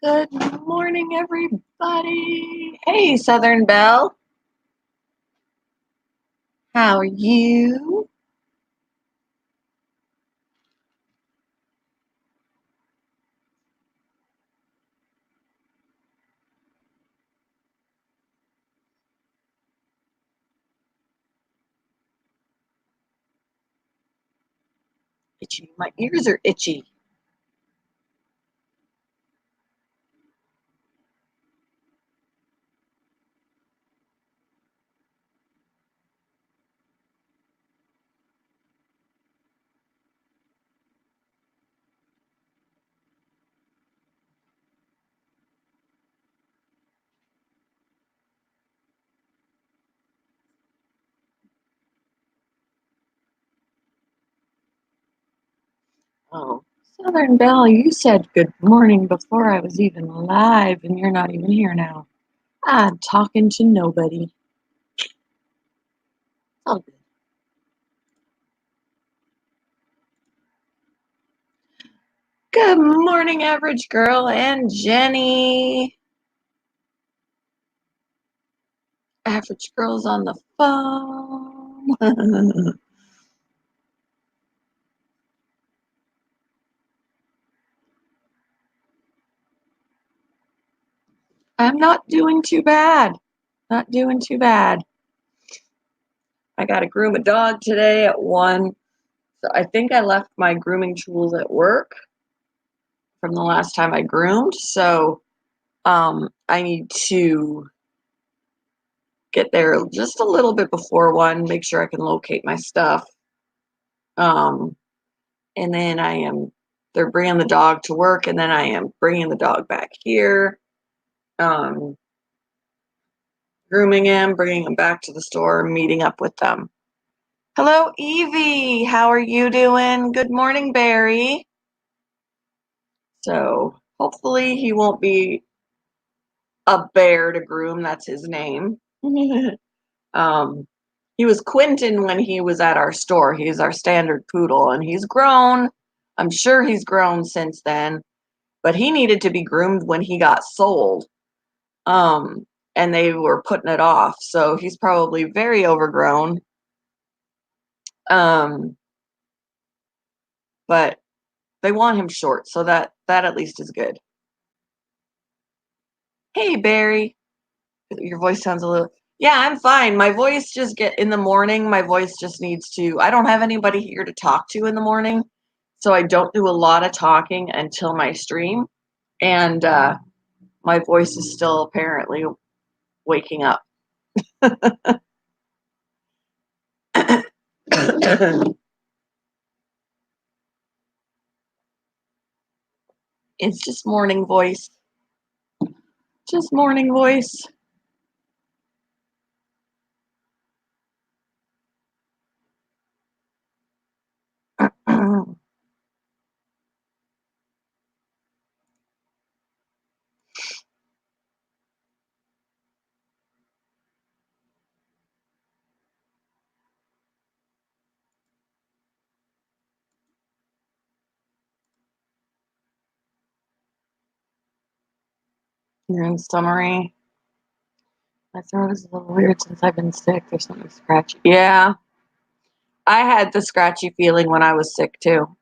Good morning, everybody. Hey, Southern Belle. How are you? Itchy. My ears are itchy. Oh, Southern Belle, you said good morning before I was even live, and you're not even here now. I'm talking to nobody. All good. Good morning, Average Girl and Jenny. Average Girl's on the phone. I'm not doing too bad. Not doing too bad. I got to groom a dog today at 1. So I think I left my grooming tools at work from the last time I groomed. So I need to get there just a little bit before 1, make sure I can locate my stuff. And then they're bringing the dog to work, and then I am bringing the dog back here, grooming him, bringing him back to the store, meeting up with them. Hello, Evie. How are you doing? Good morning, Barry. So hopefully he won't be a bear to groom. That's his name. He was Quentin when he was at our store. He's our standard poodle, and he's grown. I'm sure he's grown since then, but he needed to be groomed when he got sold. And they were putting it off, so he's probably very overgrown. But they want him short, so that at least is good. Hey, Barry. Your voice sounds a little. Yeah, I'm fine. My voice just in the morning, my voice just needs to. I don't have anybody here to talk to in the morning, so I don't do a lot of talking until my stream. And my voice is still apparently waking up. It's just morning voice. Just morning voice. You're in summary. My throat is a little weird since I've been sick. There's something scratchy. Yeah, I had the scratchy feeling when I was sick too.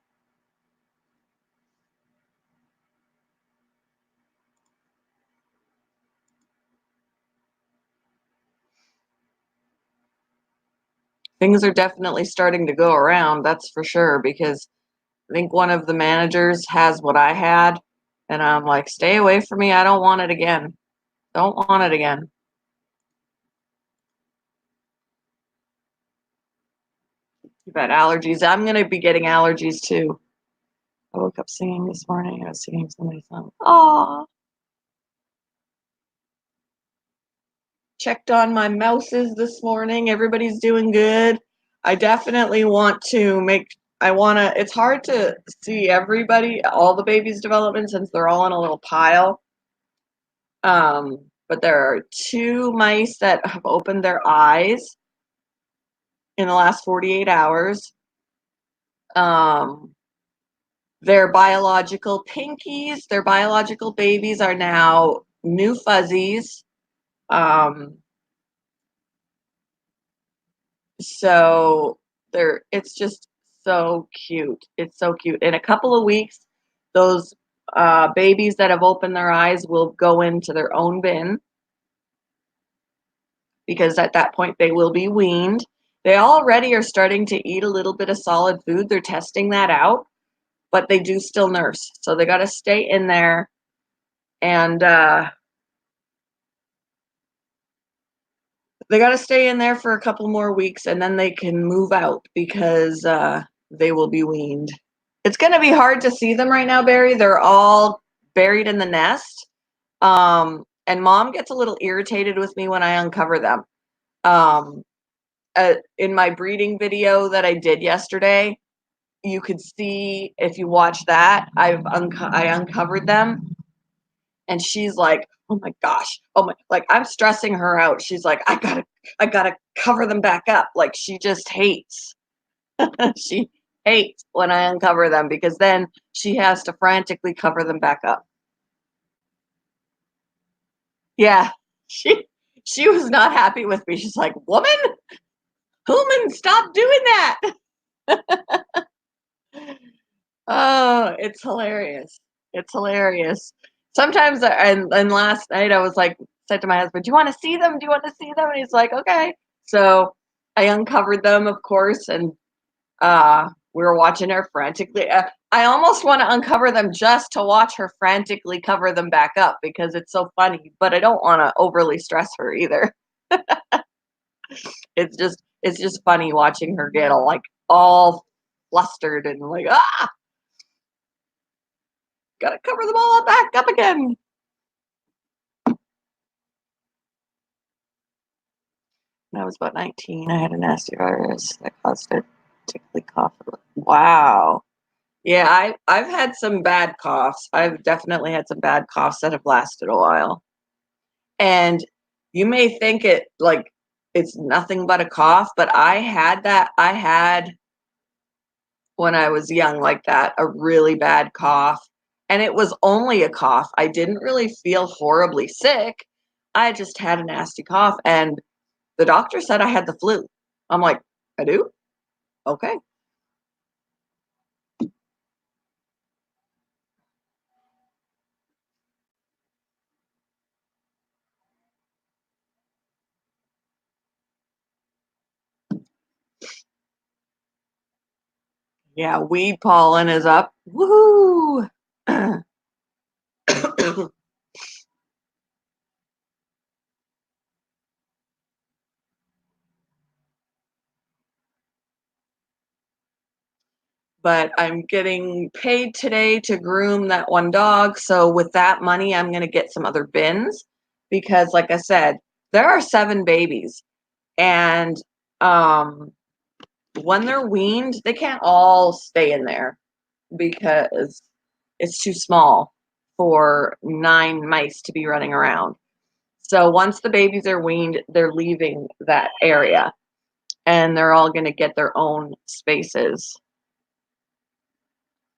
Things are definitely starting to go around, that's for sure, because I think one of the managers has what I had, and I'm like, stay away from me. I don't want it again. Don't want it again. You've had allergies. I'm going to be getting allergies too. I woke up singing this morning. I was singing somebody's song. Aw. Checked on my mouses this morning. Everybody's doing good. I definitely want to it's hard to see everybody, all the babies' development since they're all in a little pile. But there are 2 mice that have opened their eyes in the last 48 hours. Their biological pinkies, their biological babies are now new fuzzies. So it's just so cute. It's so cute. In a couple of weeks, those babies that have opened their eyes will go into their own bin because at that point they will be weaned. They already are starting to eat a little bit of solid food. They're testing that out, but they do still nurse. So they got to stay in there and they got to stay in there for a couple more weeks and then they can move out because they will be weaned. It's going to be hard to see them right now, Barry. They're all buried in the nest. And mom gets a little irritated with me when I uncover them. In my breeding video that I did yesterday, you could see if you watch that, I uncovered them, and she's like, "Oh my gosh, oh my!" Like I'm stressing her out. She's like, I gotta cover them back up." Like she just hates. She hates when I uncover them because then she has to frantically cover them back up. Yeah, she was not happy with me. She's like, "Woman, stop doing that." Oh, it's hilarious. It's hilarious. Sometimes, and last night I was like, said to my husband, "Do you want to see them? Do you want to see them?" And he's like, "Okay." So I uncovered them, of course, and we were watching her frantically. I almost want to uncover them just to watch her frantically cover them back up because it's so funny, but I don't want to overly stress her either. It's just funny watching her get all flustered and like, gotta cover them all back up again. When I was about 19, I had a nasty virus that caused a tickly cough. Wow. Yeah, I've had some bad coughs. I've definitely had some bad coughs that have lasted a while. And you may think it's nothing but a cough, but I had when I was young like that, a really bad cough. And it was only a cough. I didn't really feel horribly sick. I just had a nasty cough and the doctor said I had the flu. I'm like, I do? Okay. Yeah, weed pollen is up. Woohoo! But I'm getting paid today to groom that one dog. So with that money, I'm going to get some other bins because, like I said, there are 7 babies, and um, when they're weaned, they can't all stay in there because it's too small for 9 mice to be running around. So once the babies are weaned, they're leaving that area and they're all going to get their own spaces.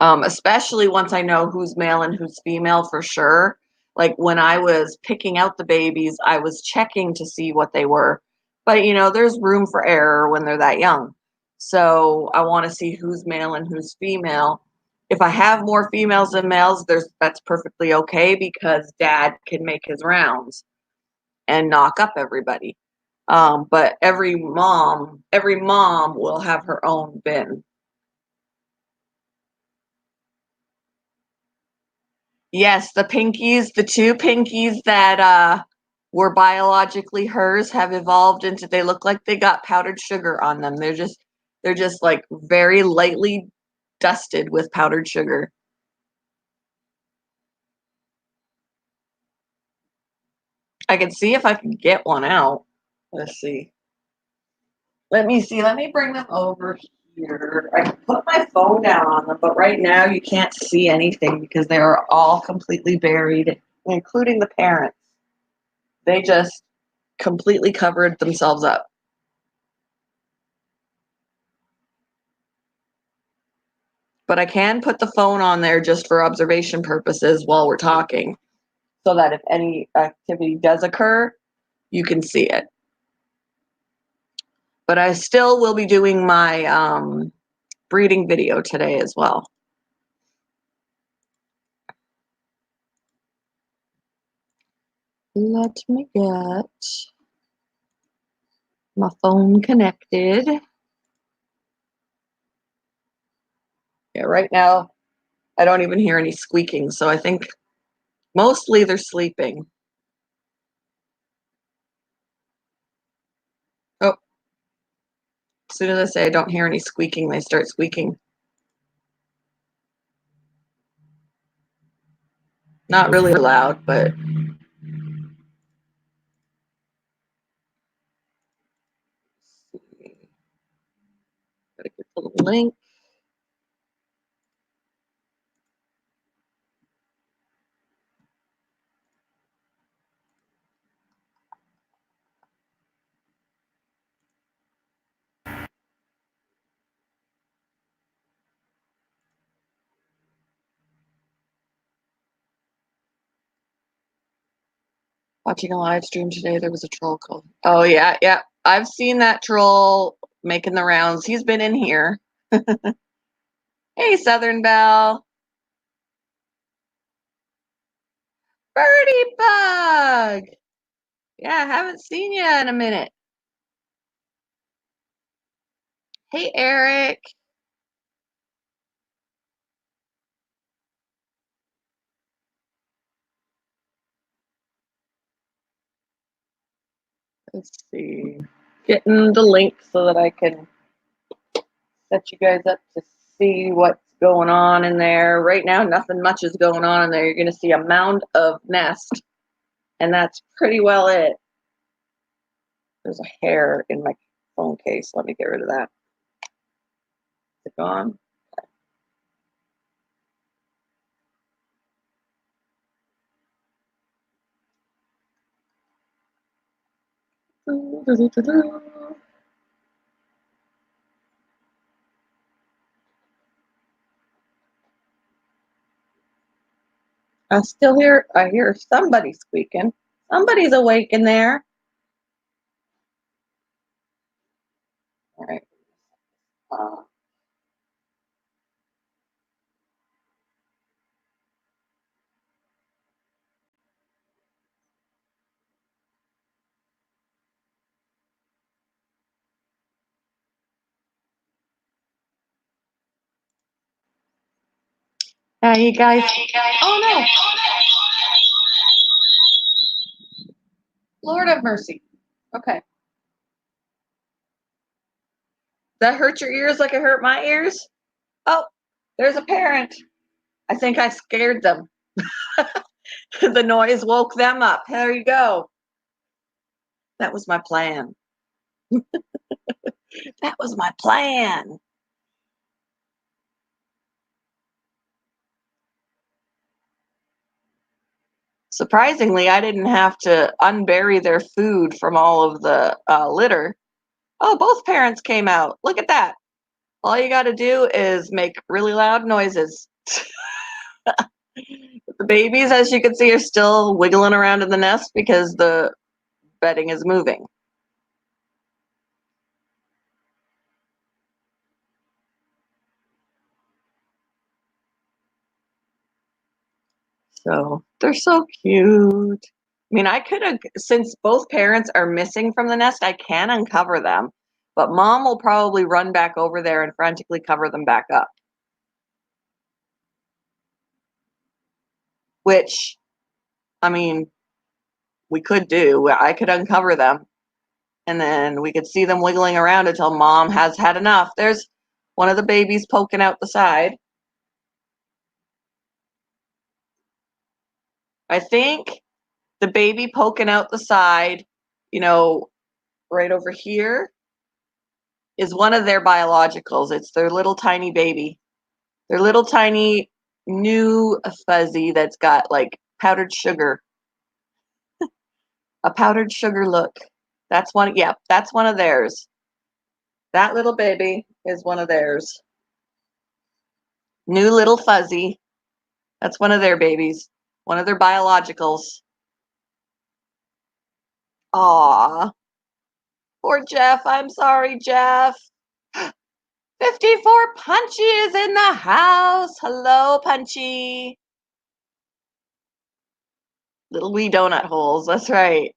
Especially once I know who's male and who's female for sure. Like when I was picking out the babies, I was checking to see what they were. But there's room for error when they're that young. So I want to see who's male and who's female. If I have more females than males, that's perfectly okay because dad can make his rounds and knock up everybody. But every mom will have her own bin. Yes, the 2 pinkies that were biologically hers have evolved into they look like they got powdered sugar on them. They're just like very lightly dusted with powdered sugar. I can see if I can get one out. Let's see. Let me see. Let me bring them over here. I can put my phone down on them, but right now you can't see anything because they are all completely buried, including the parents. They just completely covered themselves up. But I can put the phone on there just for observation purposes while we're talking, so that if any activity does occur, you can see it. But I still will be doing my breeding video today as well. Let me get my phone connected. Yeah, right now I don't even hear any squeaking, so I think mostly they're sleeping. Oh, as soon as I say I don't hear any squeaking, they start squeaking. Not really loud, but gotta get the link. Watching a live stream today, there was a troll called. Oh yeah, yeah. I've seen that troll making the rounds. He's been in here. Hey, Southern Belle. Birdie Bug. Yeah, I haven't seen you in a minute. Hey, Eric. Let's see. Getting the link so that I can set you guys up to see what's going on in there. Right now, nothing much is going on in there. You're going to see a mound of nest, and that's pretty well it. There's a hair in my phone case. Let me get rid of that. Is it gone? I hear somebody squeaking. Somebody's awake in there. All right. You guys. Oh no. Lord have mercy. Okay. That hurt your ears like it hurt my ears? Oh, there's a parent. I think I scared them. The noise woke them up. There you go. That was my plan. That was my plan. Surprisingly, I didn't have to unbury their food from all of the litter. Oh, both parents came out. Look at that. All you got to do is make really loud noises. The babies, as you can see, are still wiggling around in the nest because the bedding is moving. So they're so cute. I mean, I could have, since both parents are missing from the nest, I can uncover them, but mom will probably run back over there and frantically cover them back up. Which, I mean, we could do. I could uncover them and then we could see them wiggling around until mom has had enough. There's one of the babies poking out the side. I think the baby poking out the side, right over here, is one of their biologicals. It's their little tiny baby. Their little tiny new fuzzy that's got like powdered sugar. A powdered sugar look. That's one, yeah, that's one of theirs. That little baby is one of theirs. New little fuzzy. That's one of their babies. One of their biologicals. Aw. Poor Jeff. I'm sorry, Jeff. 54 Punchy is in the house. Hello, Punchy. Little wee donut holes. That's right.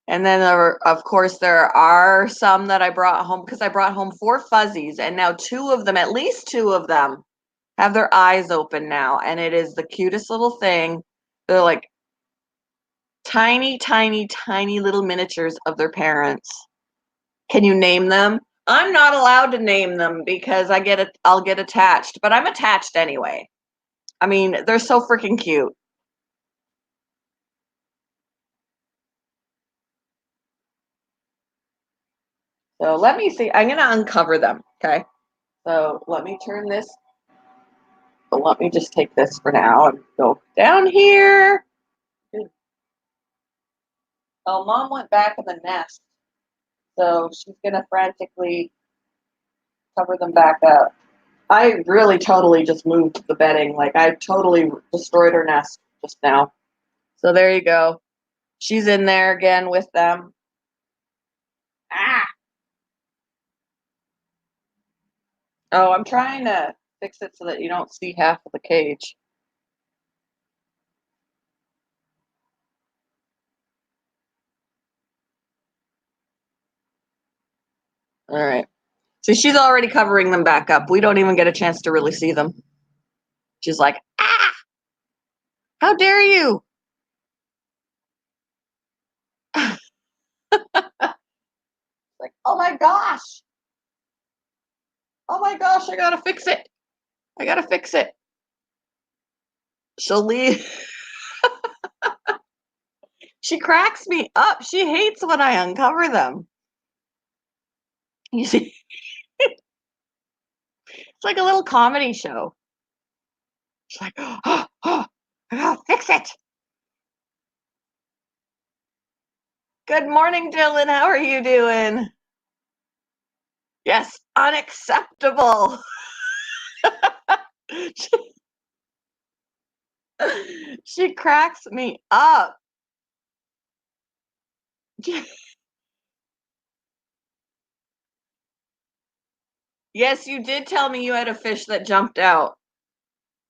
And then, of course, there are some that I brought home because I brought home 4 fuzzies, and now 2 of them, at least 2 of them, have their eyes open now, and it is the cutest little thing. They're like tiny, tiny, tiny little miniatures of their parents. Can you name them? I'm not allowed to name them because I'll get attached, but I'm attached anyway. I mean, they're so freaking cute. So let me see. I'm going to uncover them, okay? So let me turn this. So let me just take this for now and go down here. Oh, Mom went back in the nest. So she's going to frantically cover them back up. I really totally just moved the bedding. Like, I totally destroyed her nest just now. So there you go. She's in there again with them. Ah! Oh, I'm trying to fix it so that you don't see half of the cage. All right. So she's already covering them back up. We don't even get a chance to really see them. She's like, ah! How dare you? Like, oh my gosh. Oh my gosh, I gotta fix it. I gotta fix it. She'll leave. She cracks me up. She hates when I uncover them. You see, it's like a little comedy show. She's like, oh, I gotta fix it. Good morning, Dylan. How are you doing? Yes, unacceptable. She cracks me up. Yes, you did tell me you had a fish that jumped out.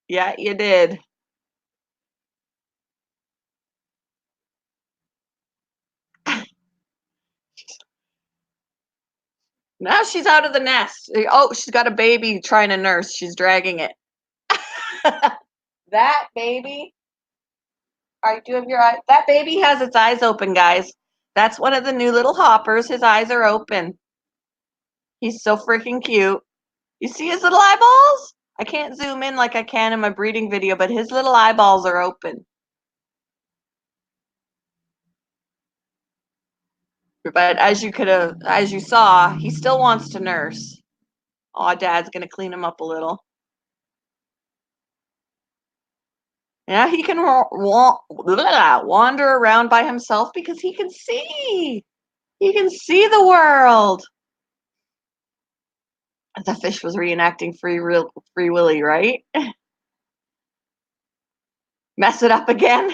Yeah, you did. Now she's out of the nest. Oh, she's got a baby trying to nurse. She's dragging it. That baby. All right, do you have your eye? That baby has its eyes open, guys. That's one of the new little hoppers. His eyes are open. He's so freaking cute. You see his little eyeballs? I can't zoom in like I can in my breeding video, but his little eyeballs are open. But as you saw, he still wants to nurse. Aw, Dad's gonna clean him up a little. Yeah, he can wander around by himself because he can see. He can see the world. The fish was reenacting Free Willy, right? Mess it up again.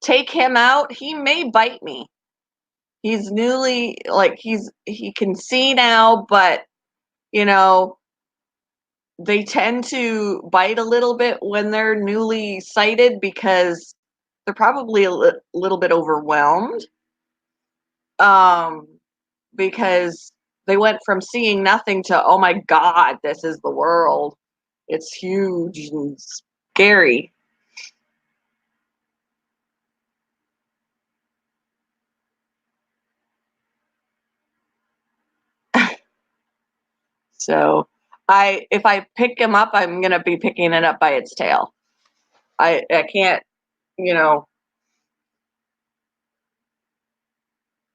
Take him out. He may bite me. He's newly he can see now, but you know, they tend to bite a little bit when they're newly sighted because they're probably a little bit overwhelmed. Because they went from seeing nothing to, oh my God, this is the world. It's huge and scary. So if I pick him up, I'm gonna be picking it up by its tail. I can't, you know,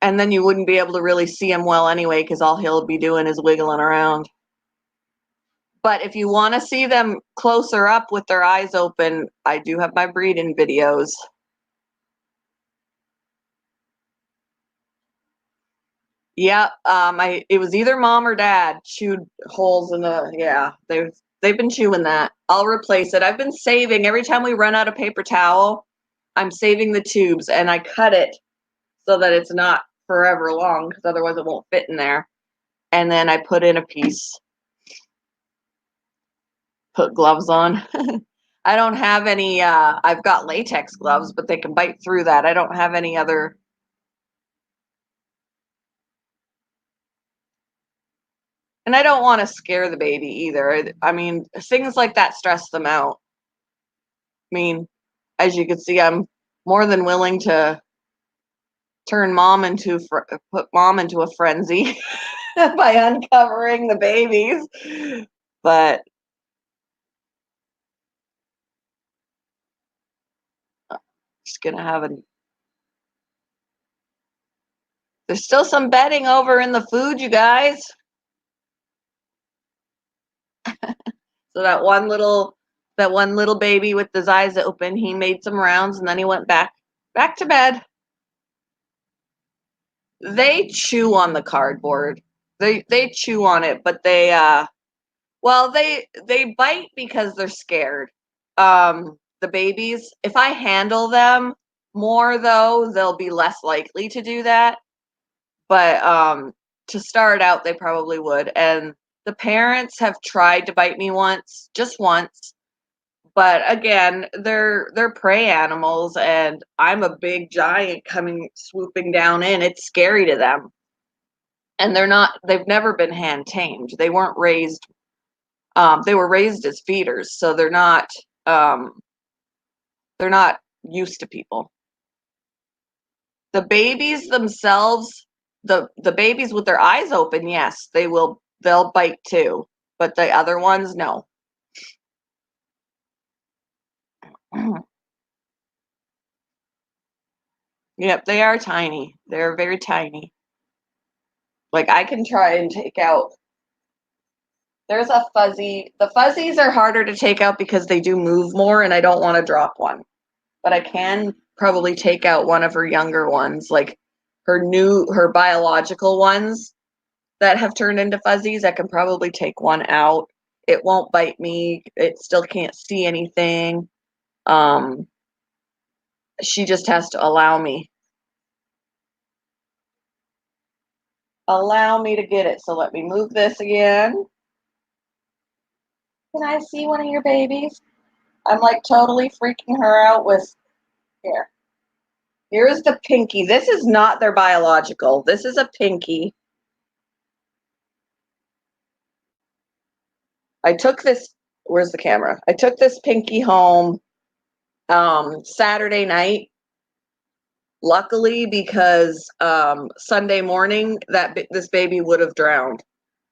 and then you wouldn't be able to really see him well anyway, because all he'll be doing is wiggling around. But if you want to see them closer up with their eyes open, I do have my breeding videos. Yep. It was either mom or dad chewed holes in the, yeah, they've been chewing that. I'll replace it. I've been saving every time we run out of paper towel, I'm saving the tubes and I cut it so that it's not forever long because otherwise it won't fit in there. And then I put in a piece, put gloves on. I don't have any, I've got latex gloves, but they can bite through that. I don't have any other. And I don't want to scare the baby either. I mean, things like that stress them out. I mean, as you can see, I'm more than willing to turn mom into, put mom into a frenzy by uncovering the babies. But just gonna have a, there's still some bedding over in the food, you guys. So that one little baby with his eyes open, he made some rounds and then he went back to bed. They chew on the cardboard. They chew on it, but they well, they bite because they're scared. The babies, if I handle them more though, they'll be less likely to do that. But to start out, they probably would. And the parents have tried to bite me once, just once. But again, they're prey animals, and I'm a big giant coming swooping down in. It's scary to them, and they've never been hand tamed. They weren't raised. They were raised as feeders, so um, they're not used to people. The babies themselves, the babies with their eyes open, yes, they'll bite too, but the other ones, no. Yep, they are tiny. They're very tiny. Like I can try and take out. There's a fuzzy. The fuzzies are harder to take out because they do move more, and I don't want to drop one. But I can probably take out one of her younger ones, like her biological ones that have turned into fuzzies. I can probably take one out. It won't bite me. It still can't see anything. Um, she just has to allow me to get it. So let me move this again. Can I see one of your babies? I'm like totally freaking her out with here. Here's the pinky. This is not their biological. This is a pinky. I took this, where's the camera? I took this pinky home Saturday night. Luckily, because Sunday morning this baby would have drowned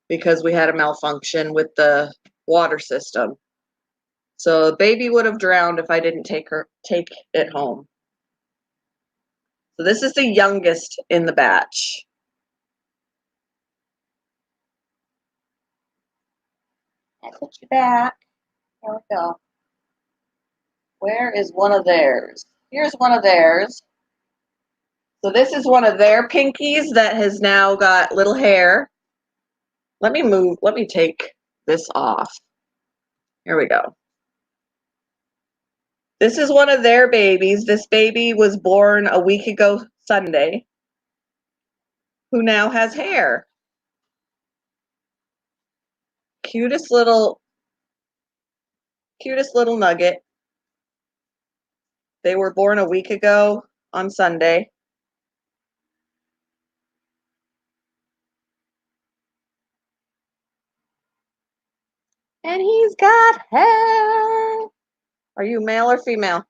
because we had a malfunction with the water system. So the baby would have drowned if I didn't take it home. So this is the youngest in the batch. I put you back. Here we go. Where is one of theirs? Here's one of theirs. So this is one of their pinkies that has now got little hair. Let me take this off. Here we go. This is one of their babies. This baby was born a week ago Sunday, who now has hair. Cutest little nugget. They were born a week ago on Sunday. And he's got hair. Are you male or female?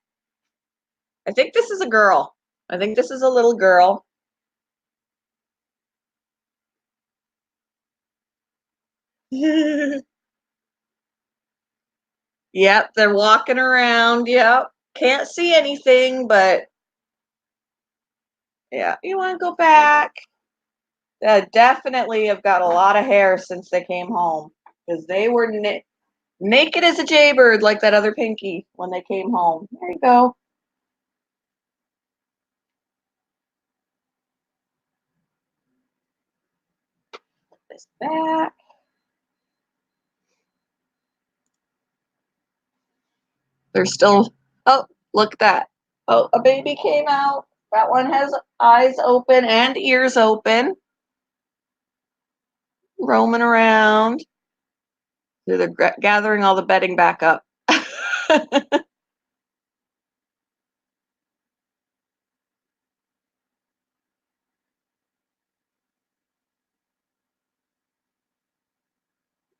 I think this is a girl. I think this is a little girl. Yep, they're walking around. Yep. Can't see anything, but yeah, you want to go back? Definitely have got a lot of hair since they came home because they were naked as a jaybird like that other pinky when they came home. There you go. this back. They're still, oh, look at that. Oh, a baby came out. That one has eyes open and ears open, roaming around. They're gathering all the bedding back up.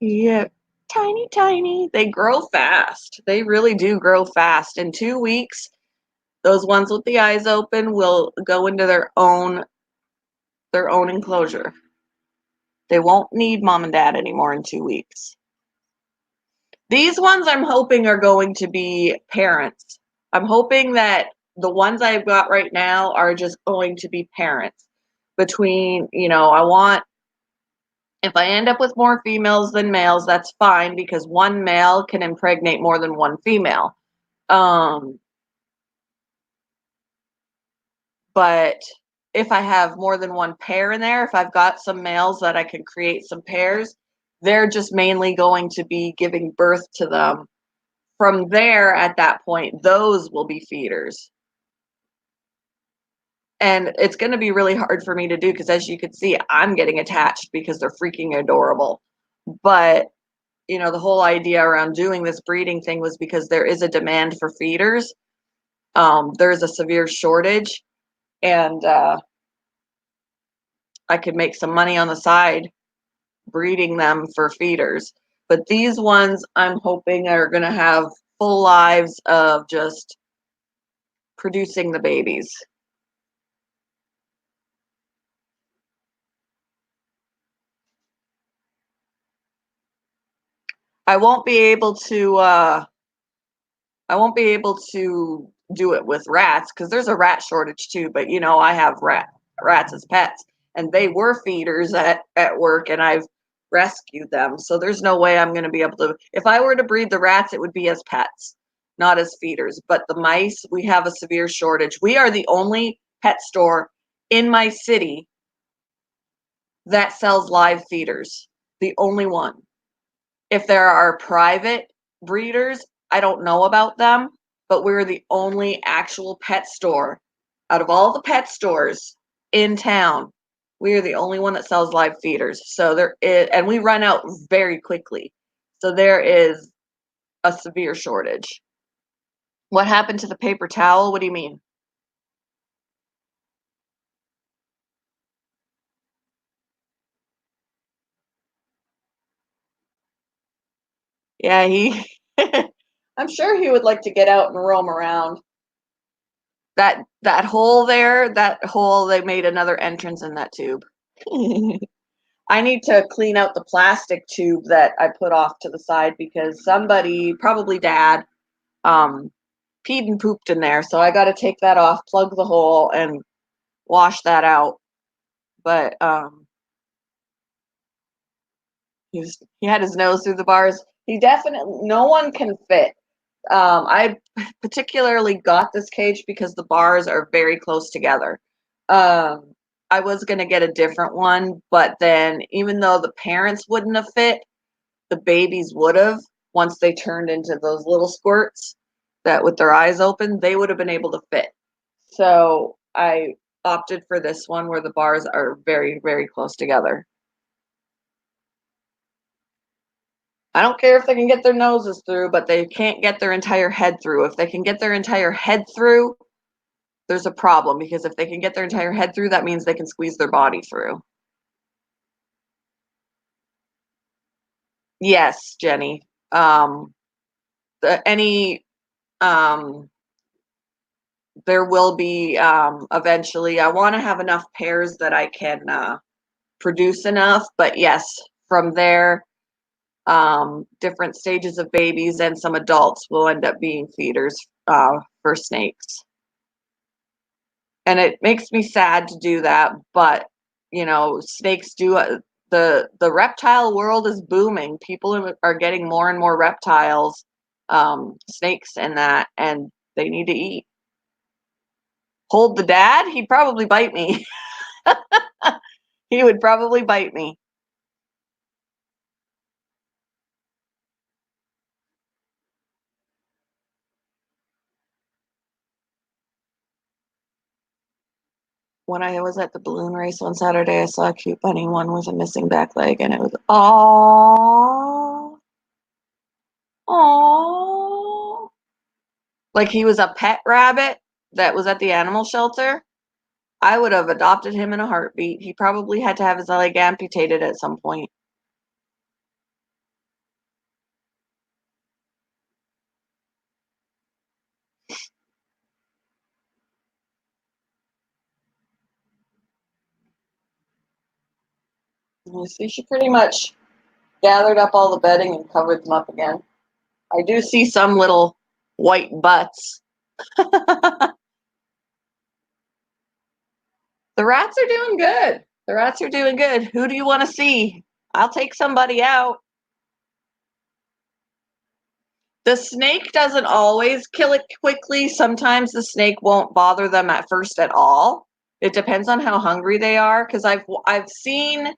Yeah, tiny, tiny. They grow fast. They really do grow fast. In 2 weeks, those ones with the eyes open will go into their own enclosure. They won't need mom and dad anymore in 2 weeks. These ones I'm hoping are going to be parents. I'm hoping that the ones I've got right now are just going to be parents. Between, I want, if I end up with more females than males, that's fine because one male can impregnate more than one female. But if I have more than one pair in there, if I've got some males that I can create some pairs, they're just mainly going to be giving birth to them. From there, at that point, those will be feeders. And it's going to be really hard for me to do because, as you can see, I'm getting attached because they're freaking adorable. But, the whole idea around doing this breeding thing was because there is a demand for feeders. There's a severe shortage, and I could make some money on the side breeding them for feeders. But these ones I'm hoping are going to have full lives of just producing the babies. I won't be able to do it with rats because there's a rat shortage too, but I have rats as pets and they were feeders at work and I've rescued them. So there's no way I'm going to be able to. If I were to breed the rats, it would be as pets, not as feeders. But the mice, we have a severe shortage. We are the only pet store in my city that sells live feeders. The only one. If there are private breeders, I don't know about them, but we're the only actual pet store out of all the pet stores in town. We are the only one that sells live feeders. So there is, and we run out very quickly. So there is a severe shortage. What happened to the paper towel? What do you mean? Yeah, I'm sure he would like to get out and roam around. That hole there, that hole, they made another entrance in that tube. I need to clean out the plastic tube that I put off to the side because somebody, probably dad, um, peed and pooped in there. So I got to take that off, plug the hole, and wash that out. But he had his nose through the bars. He definitely, no one can fit. I particularly got this cage because the bars are very close together. Um, I was going to get a different one, but then even though the parents wouldn't have fit, the babies would have once they turned into those little squirts that with their eyes open, they would have been able to fit. So I opted for this one where the bars are very, very close together. I don't care if they can get their noses through, but they can't get their entire head through. If they can get their entire head through, there's a problem because if they can get their entire head through, that means they can squeeze their body through. Yes, Jenny. Any there will be eventually. I want to have enough pairs that I can produce enough, but yes, from there, different stages of babies and some adults will end up being feeders for snakes. And it makes me sad to do that, but snakes do. The reptile world is booming. People are getting more and more reptiles, snakes, and that, and they need to eat. Hold the dad? He'd probably bite me. He would probably bite me. when I was at the balloon race on Saturday, I saw a cute bunny one with a missing back leg, and it was aww. Like he was a pet rabbit that was at the animal shelter. I would have adopted him in a heartbeat. He probably had to have his leg amputated at some point. You see, she pretty much gathered up all the bedding and covered them up again. I do see some little white butts. The rats are doing good. The rats are doing good. Who do you want to see? I'll take somebody out. The snake doesn't always kill it quickly. Sometimes the snake won't bother them at first at all. It depends on how hungry they are. Because I've seen,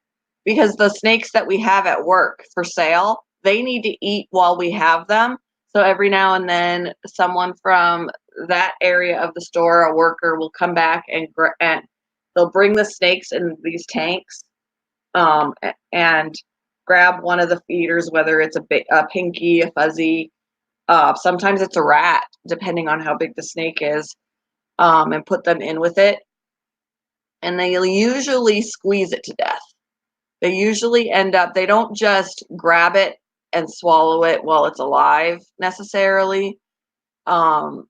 because the snakes that we have at work for sale, they need to eat while we have them. So every now and then, someone from that area of the store, a worker, will come back and they'll bring the snakes in these tanks, and grab one of the feeders, whether it's a pinky, a fuzzy. Sometimes it's a rat, depending on how big the snake is, and put them in with it. And they'll usually squeeze it to death. They usually end up, they don't just grab it and swallow it while it's alive necessarily. Um,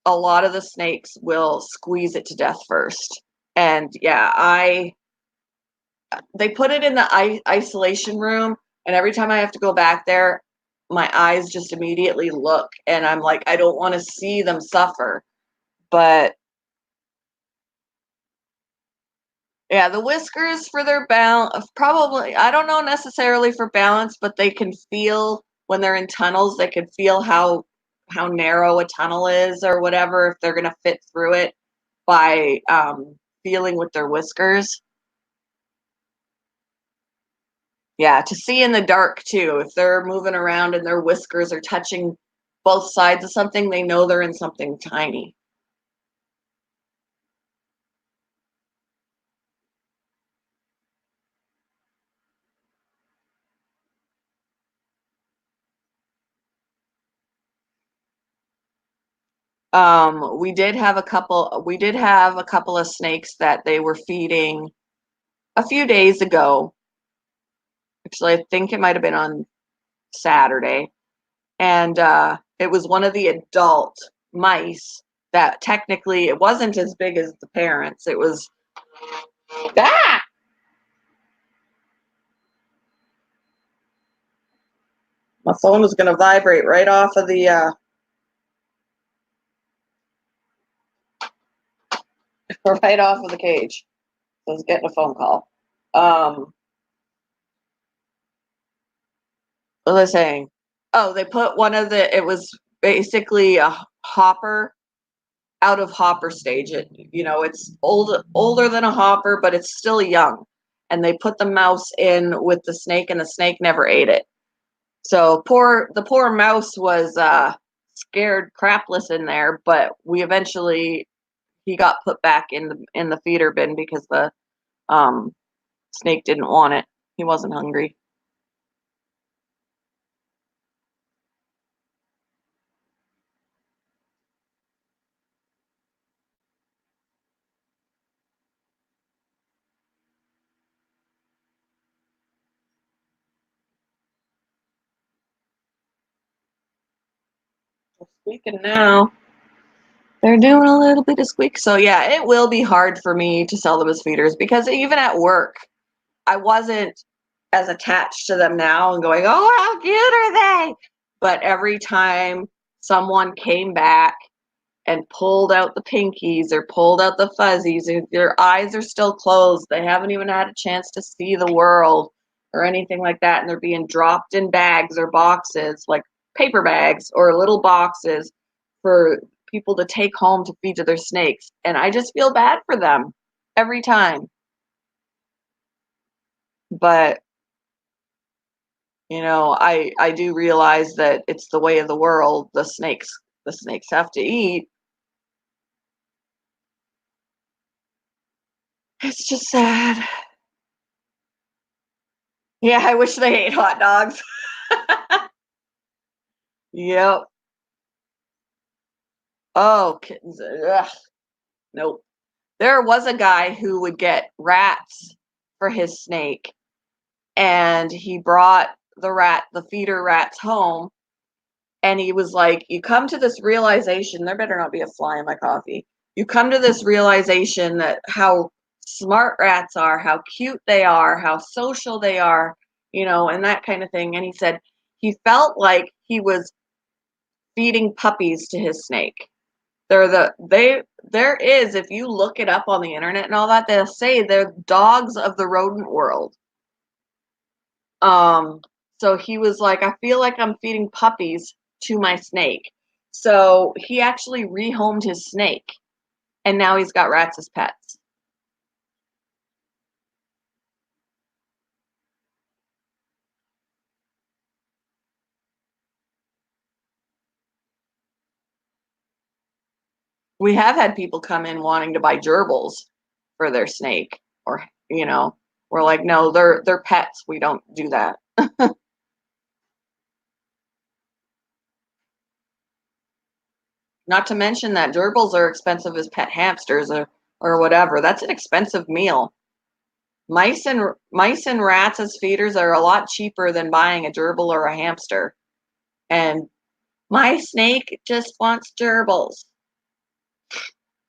a lot of the snakes will squeeze it to death first. And yeah, they put it in the isolation room, and every time I have to go back there, my eyes just immediately look, and I'm like, I don't want to see them suffer. But yeah, the whiskers for their balance, probably, I don't know necessarily for balance, but they can feel when they're in tunnels, they can feel how narrow a tunnel is or whatever, if they're going to fit through it by feeling with their whiskers. Yeah, to see in the dark too. If they're moving around and their whiskers are touching both sides of something, they know they're in something tiny. We did have a couple of snakes that they were feeding a few days ago. Actually, I think it might have been on Saturday. And it was one of the adult mice that technically it wasn't as big as the parents. It was ah! My phone was going to vibrate right off of the right off of the cage. So I was getting a phone call. What was I saying? Oh, they put one of the. It was basically a hopper out of hopper stage. It's older than a hopper, but it's still young. And they put the mouse in with the snake, and the snake never ate it. So the poor mouse was scared crapless in there. But he got put back in the feeder bin because the um, snake didn't want it. He wasn't hungry. Speaking now. They're doing a little bit of squeak. So yeah, it will be hard for me to sell them as feeders because even at work, I wasn't as attached to them now and going, oh, how cute are they? But every time someone came back and pulled out the pinkies or pulled out the fuzzies, and their eyes are still closed, they haven't even had a chance to see the world or anything like that, and they're being dropped in bags or boxes, like paper bags or little boxes for people to take home to feed to their snakes. And I just feel bad for them every time. But I do realize that it's the way of the world. The snakes have to eat. It's just sad. Yeah, I wish they ate hot dogs. Yep. Oh, kittens. Ugh. Nope. There was a guy who would get rats for his snake, and he brought the feeder rats home, and he was like, you come to this realization, there better not be a fly in my coffee. You come to this realization that how smart rats are, how cute they are, how social they are, and that kind of thing. And he said he felt like he was feeding puppies to his snake. There is, if you look it up on the internet and all that, they'll say they're dogs of the rodent world. Um, so he was like, I feel like I'm feeding puppies to my snake. So he actually rehomed his snake, and now he's got rats as pets. We have had people come in wanting to buy gerbils for their snake, or we're like, no, they're pets. We don't do that. Not to mention that gerbils are expensive as pet hamsters or whatever. That's an expensive meal. Mice and rats as feeders are a lot cheaper than buying a gerbil or a hamster. And my snake just wants gerbils.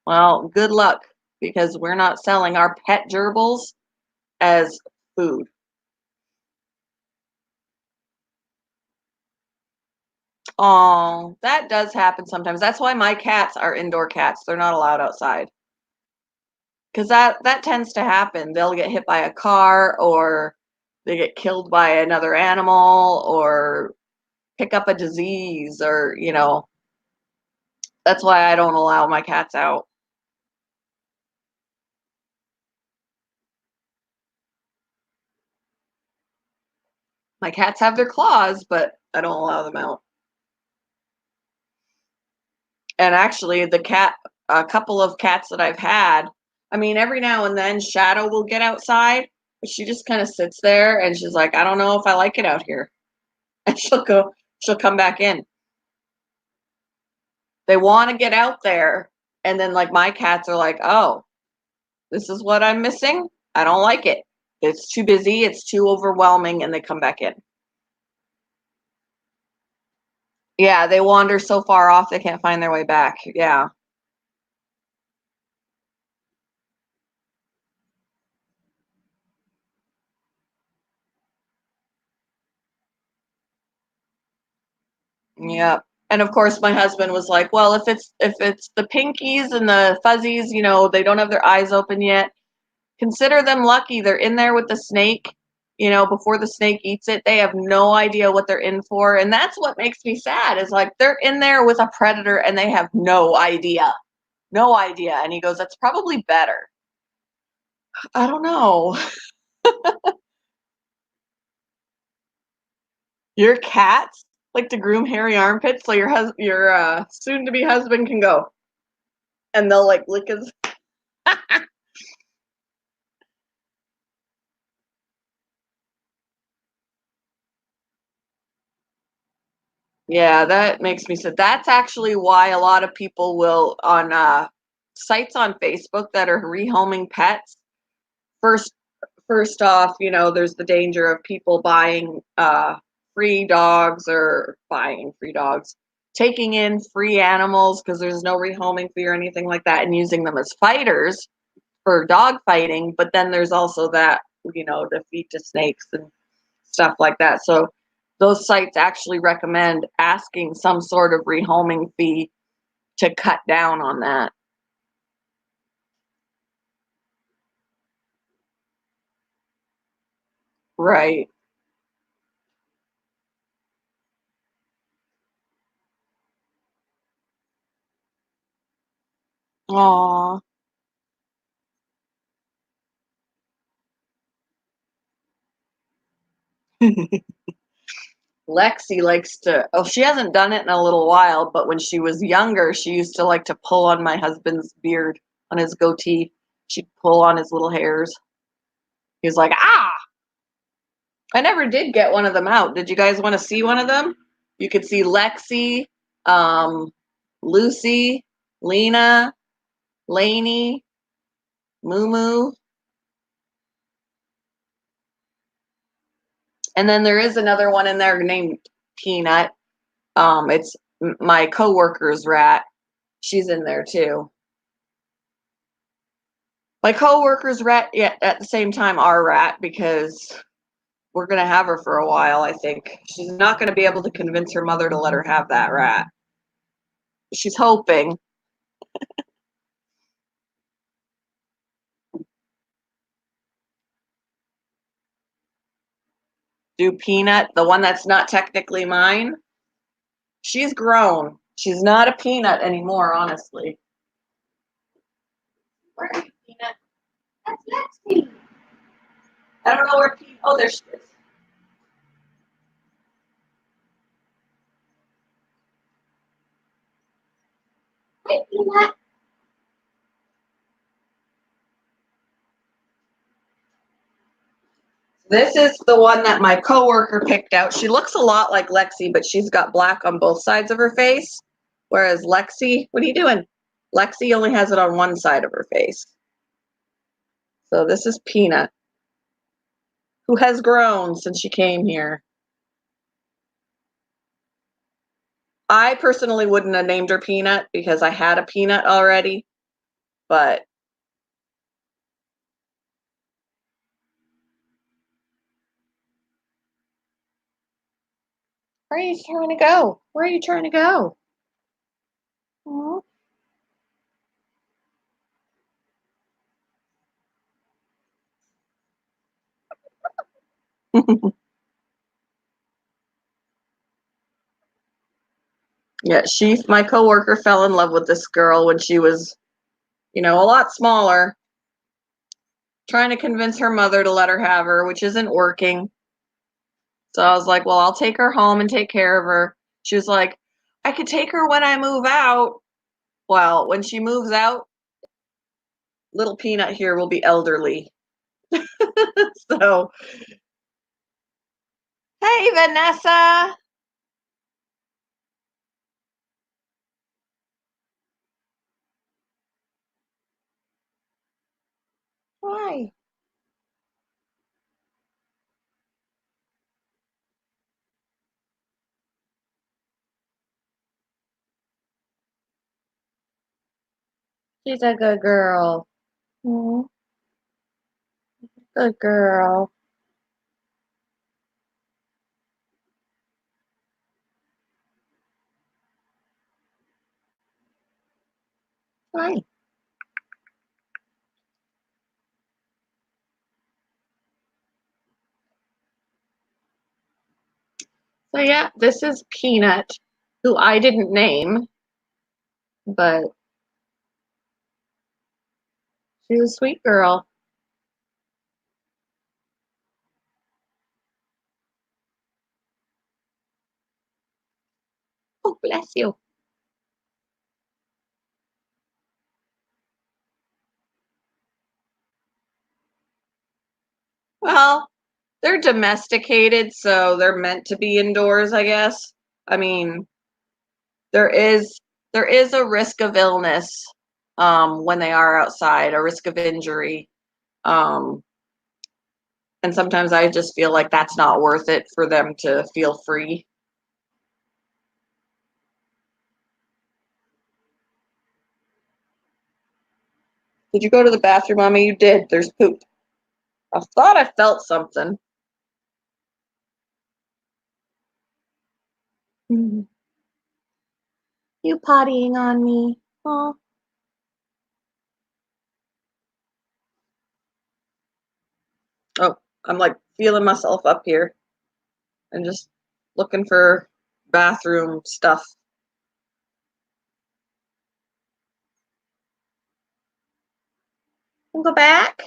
Well, good luck, because we're not selling our pet gerbils as food. Oh, that does happen sometimes. That's why my cats are indoor cats. They're not allowed outside. Because that tends to happen. They'll get hit by a car, or they get killed by another animal, or pick up a disease, or that's why I don't allow my cats out. My cats have their claws, but I don't allow them out. And actually, a couple of cats that I've had, I mean, every now and then Shadow will get outside, but she just kind of sits there and she's like, I don't know if I like it out here. And she'll come back in. They want to get out there. And then, like, my cats are like, oh, this is what I'm missing. I don't like it. It's too busy. It's too overwhelming. And they come back in. Yeah, they wander so far off they can't find their way back. Yeah. Yeah. And of course my husband was like, "Well, if it's the pinkies and the fuzzies, they don't have their eyes open yet. Consider them lucky. They're in there with the snake, before the snake eats it. They have no idea what they're in for." And that's what makes me sad, is like they're in there with a predator and they have no idea. No idea. And he goes, "That's probably better." I don't know. Your cats like to groom hairy armpits so your soon to be husband can go, and they'll like lick his. Yeah, that makes me sad. That's actually why a lot of people will, on sites on Facebook that are rehoming pets. First, first off, there's the danger of people buying free dogs, or buying free dogs, taking in free animals because there's no rehoming fee or anything like that, and using them as fighters for dog fighting. But then there's also that, to feed to snakes and stuff like that. So those sites actually recommend asking some sort of rehoming fee to cut down on that. Right. Aw. Lexi likes to, oh, she hasn't done it in a little while, but when she was younger, she used to like to pull on my husband's beard, on his goatee. She'd pull on his little hairs. He was like, ah! I never did get one of them out. Did you guys want to see one of them? You could see Lexi, um, Lucy, Lena, Lainey, Moo Moo. And then there is another one in there named Peanut. It's my coworker's rat. She's in there too. My coworker's rat, yeah, at the same time our rat, because we're gonna have her for a while, I think. She's not gonna be able to convince her mother to let her have that rat. She's hoping. Do Peanut, the one that's not technically mine. She's grown. She's not a peanut anymore, honestly. Where are you, Peanut? That's Lexi. I don't know where Peanut. Oh, there she is. Hey, Peanut. This is the one that my coworker picked out. She looks a lot like Lexi, but she's got black on both sides of her face. Whereas Lexi, what are you doing? Lexi only has it on one side of her face. So this is Peanut, who has grown since she came here. I personally wouldn't have named her Peanut because I had a Peanut already, but where are you trying to go? Where are you trying to go? Aww. Yeah, my coworker fell in love with this girl when she was, a lot smaller, trying to convince her mother to let her have her, which isn't working. So I was like, well, I'll take her home and take care of her. She was like, I could take her when I move out. Well, when she moves out, little Peanut here will be elderly. So, hey, Vanessa. Hi. She's a good girl. Aw, good girl. Hi. So yeah, this is Peanut, who I didn't name, but she's a sweet girl. Oh, bless you. Well, they're domesticated, so they're meant to be indoors, I guess. I mean, there is there is a risk of illness when they are outside, a risk of injury. Um, and sometimes I just feel like that's not worth it for them to feel free. Did you go to the bathroom, mommy? You did. There's poop. I thought I felt something. Mhm. You pottying on me. Oh. Oh, I'm like feeling myself up here and just looking for bathroom stuff. Wanna go back?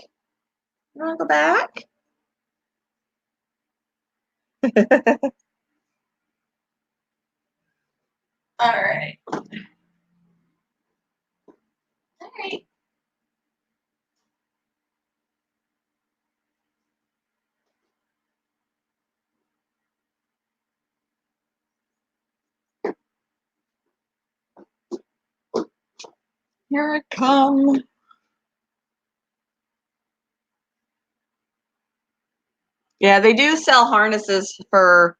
You wanna go back? All right. All right. Here it comes. Yeah, they do sell harnesses for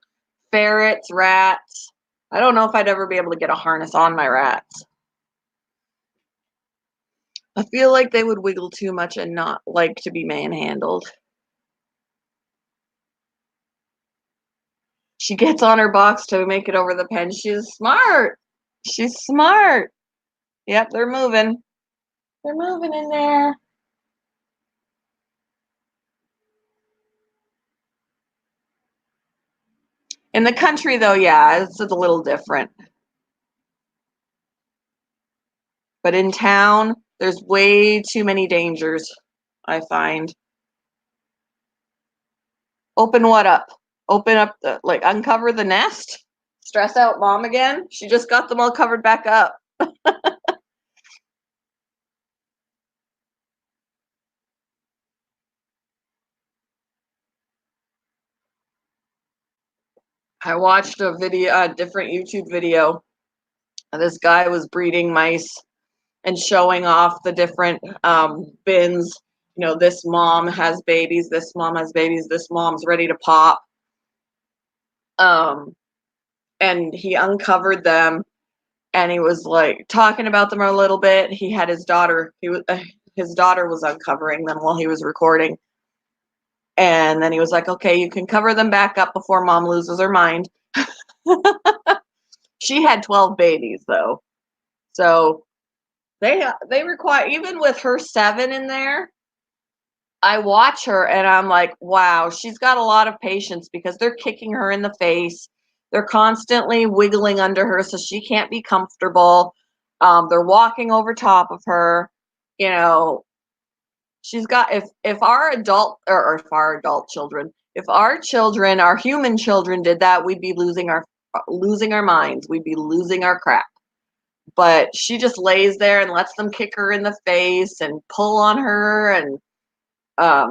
ferrets, rats. I don't know if I'd ever be able to get a harness on my rats. I feel like they would wiggle too much and not like to be manhandled. She gets on her box to make it over the pen. She's smart. She's smart. Yep, they're moving. They're moving in there. In the country, though, yeah, it's a little different. But in town, there's way too many dangers, I find. Open what up? Open up the, like, uncover the nest? Stress out mom again? She just got them all covered back up. I watched a video, a different YouTube video. This guy was breeding mice and showing off the different bins. You know, this mom has babies, this mom has babies, this mom's ready to pop. Um, and he uncovered them, and he was like talking about them a little bit. He had his daughter. His daughter was uncovering them while he was recording, and then he was like, "Okay, you can cover them back up before mom loses her mind." She had 12 babies though, so they require, even with her 7 in there. I watch her and I'm like, wow, she's got a lot of patience because they're kicking her in the face. They're constantly wiggling under her so she can't be comfortable. They're walking over top of her. You know, she's got, if our adult, or if our adult children, if our children, our human children did that, we'd be losing our minds. We'd be losing our crap. But she just lays there and lets them kick her in the face and pull on her, and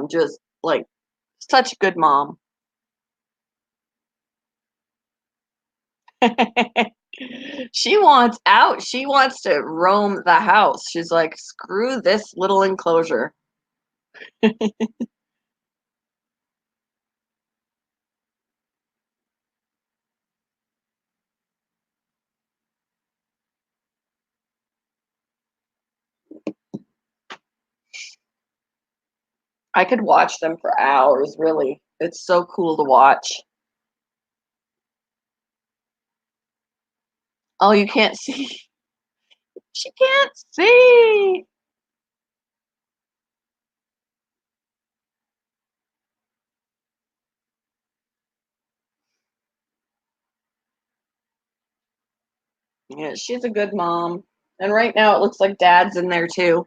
just like such a good mom. She wants out. She wants to roam the house. She's like, screw this little enclosure. I could watch them for hours, really. It's so cool to watch. Oh, you can't see. She can't see. Yeah, she's a good mom. And right now it looks like dad's in there too.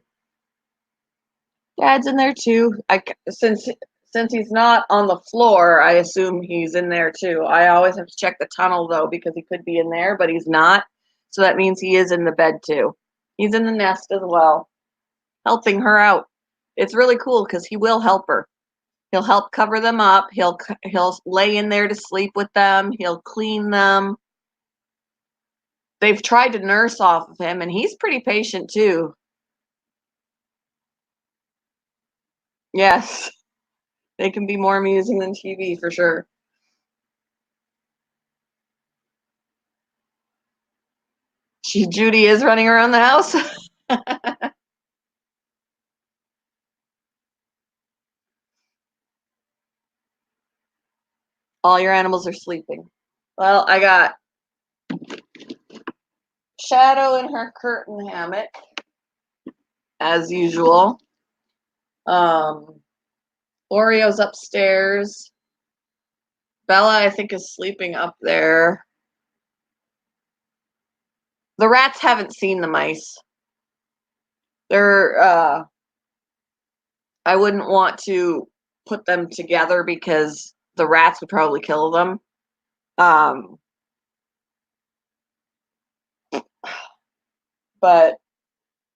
Dad's in there too. Since he's not on the floor, I assume he's in there too. I always have to check the tunnel though because he could be in there, but he's not. So that means he is in the bed too. He's in the nest as well, helping her out. It's really cool because he will help her. He'll help cover them up. He'll lay in there to sleep with them. He'll clean them. They've tried to nurse off of him, and he's pretty patient too. Yes, they can be more amusing than TV for sure. Judy is running around the house. All your animals are sleeping. Well, I got Shadow in her curtain hammock, as usual. Um, Oreo's upstairs. Bella, I think, is sleeping up there. The rats haven't seen the mice. They're, I wouldn't want to put them together because the rats would probably kill them. Um, but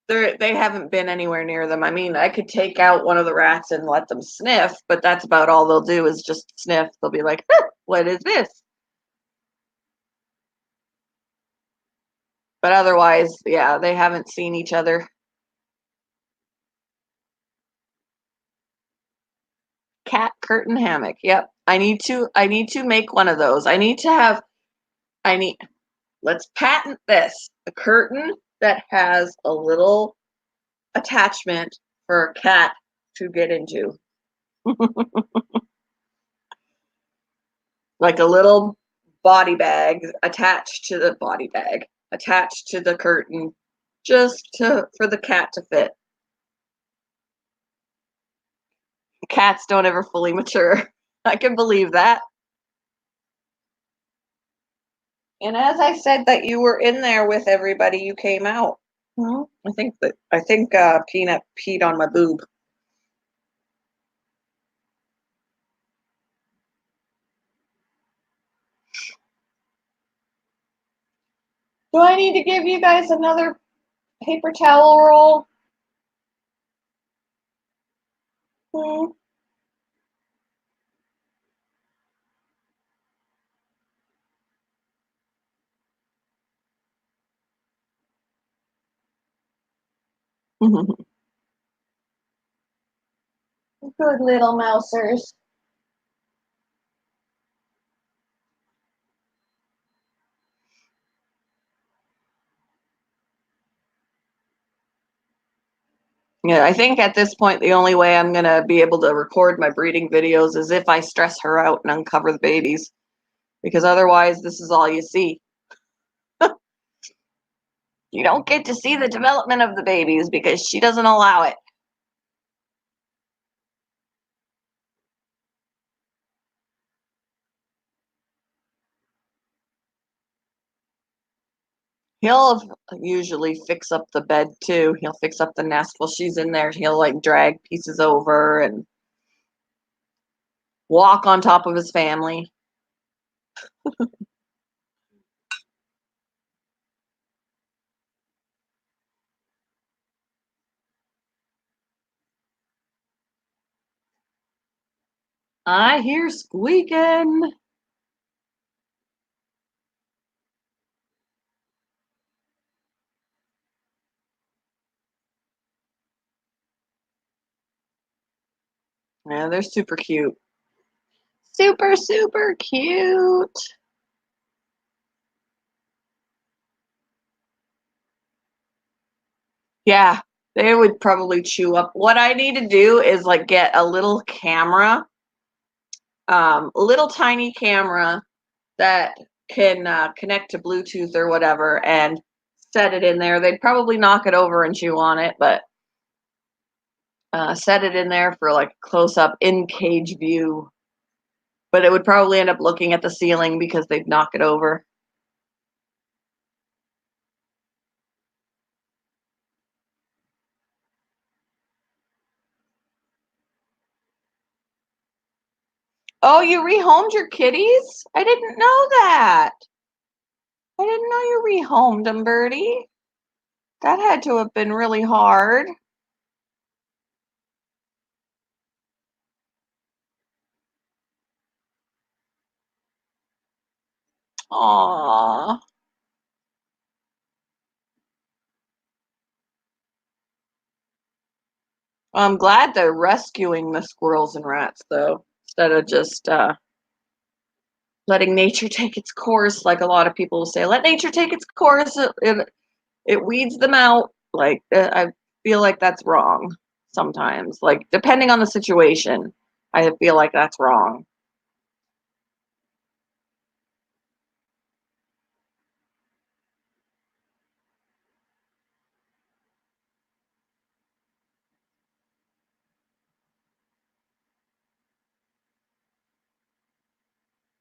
they haven't been anywhere near them. I mean, I could take out one of the rats and let them sniff, but that's about all they'll do is just sniff. They'll be like, huh, what is this? But otherwise, yeah, they haven't seen each other. cat curtain hammock. Yep. I need to make one of those. Let's patent this. A curtain that has a little attachment for a cat to get into. Like a little body bag attached to the body bag, attached to the curtain, for the cat to fit. Cats don't ever fully mature. I can believe that. And as I said that you were in there with everybody, you came out. Well, I think Peanut peed on my boob. Do I need to give you guys another paper towel roll? Hmm. Good little mousers. Yeah, I think at this point the only way I'm gonna be able to record my breeding videos is if I stress her out and uncover the babies, because otherwise this is all you see. You don't get to see the development of the babies because she doesn't allow it. He'll usually fix up the bed too. He'll fix up the nest while she's in there. He'll like drag pieces over and walk on top of his family. I hear squeaking. Yeah, they're super cute. Super, super cute. Yeah, they would probably chew up. What I need to do is like get a little camera, a little tiny camera that can connect to Bluetooth or whatever and set it in there. They'd probably knock it over and chew on it, but set it in there for like close up in cage view. But it would probably end up looking at the ceiling because they'd knock it over. Oh, you rehomed your kitties? I didn't know that. I didn't know you rehomed them, Birdie. That had to have been really hard. Aww. I'm glad they're rescuing the squirrels and rats, though, instead of just letting nature take its course, like a lot of people will say. Let nature take its course. It weeds them out. Like I feel like that's wrong sometimes. Like depending on the situation, I feel like that's wrong.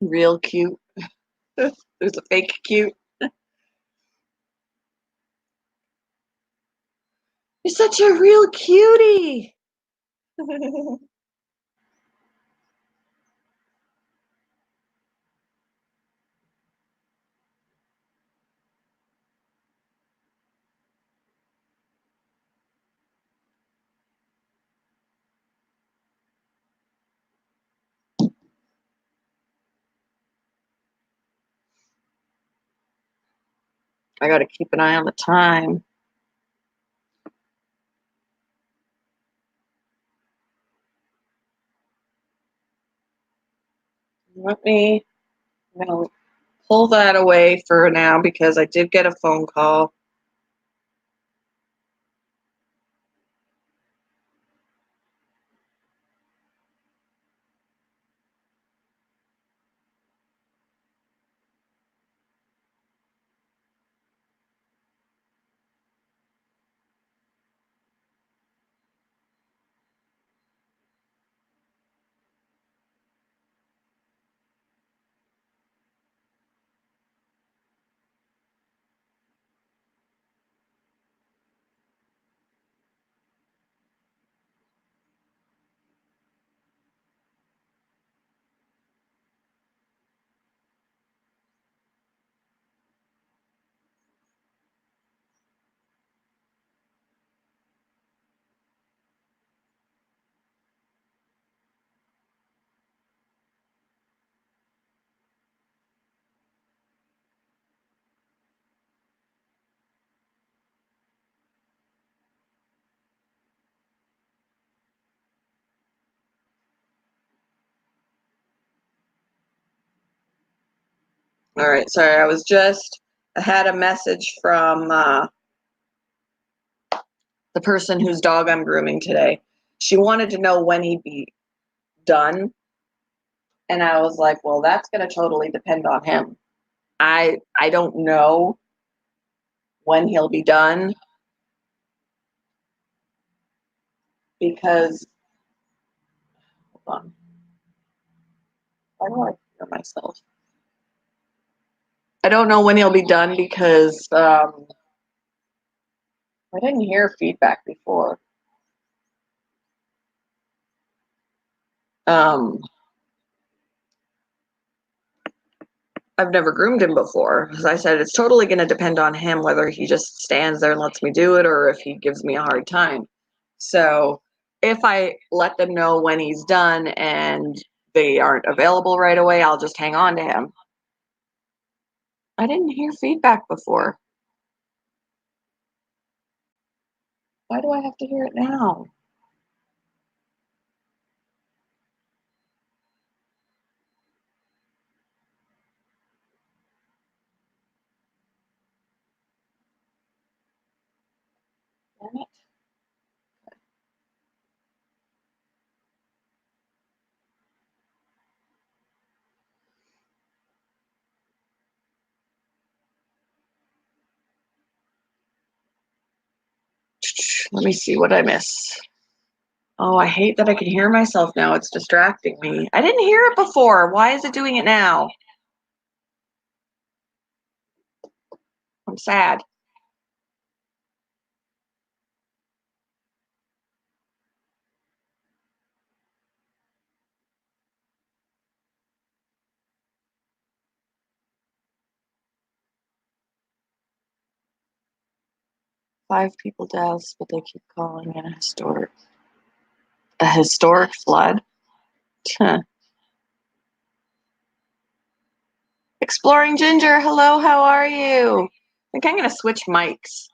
Real cute. There's a fake cute. You're such a real cutie. I got to keep an eye on the time. I'm gonna pull that away for now because I did get a phone call. All right, sorry, I had a message from the person whose dog I'm grooming today. She wanted to know when he'd be done, and I was like, well, that's going to totally depend on him. I don't know when he'll be done because hold on. Why do I hear myself? I don't know when he'll be done because I didn't hear feedback before. Um, I've never groomed him before. As I said, it's totally going to depend on him whether he just stands there and lets me do it or if he gives me a hard time. So if I let them know when he's done and they aren't available right away, I'll just hang on to him. I didn't hear feedback before. Why do I have to hear it now? Damn it. Let me see what I miss. Oh, I hate that I can hear myself now. It's distracting me. I didn't hear it before. Why is it doing it now? I'm sad. 5 people doused, but they keep calling it a historic flood. Exploring Ginger, hello, how are you? I think I'm gonna switch mics.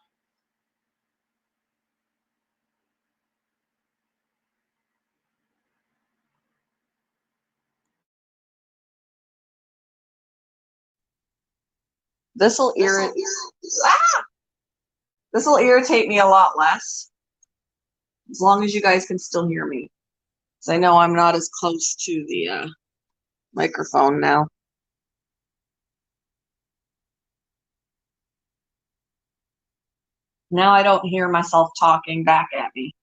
This'll irritate This'll irritate me a lot less, as long as you guys can still hear me. Because I know I'm not as close to the microphone now. Now I don't hear myself talking back at me.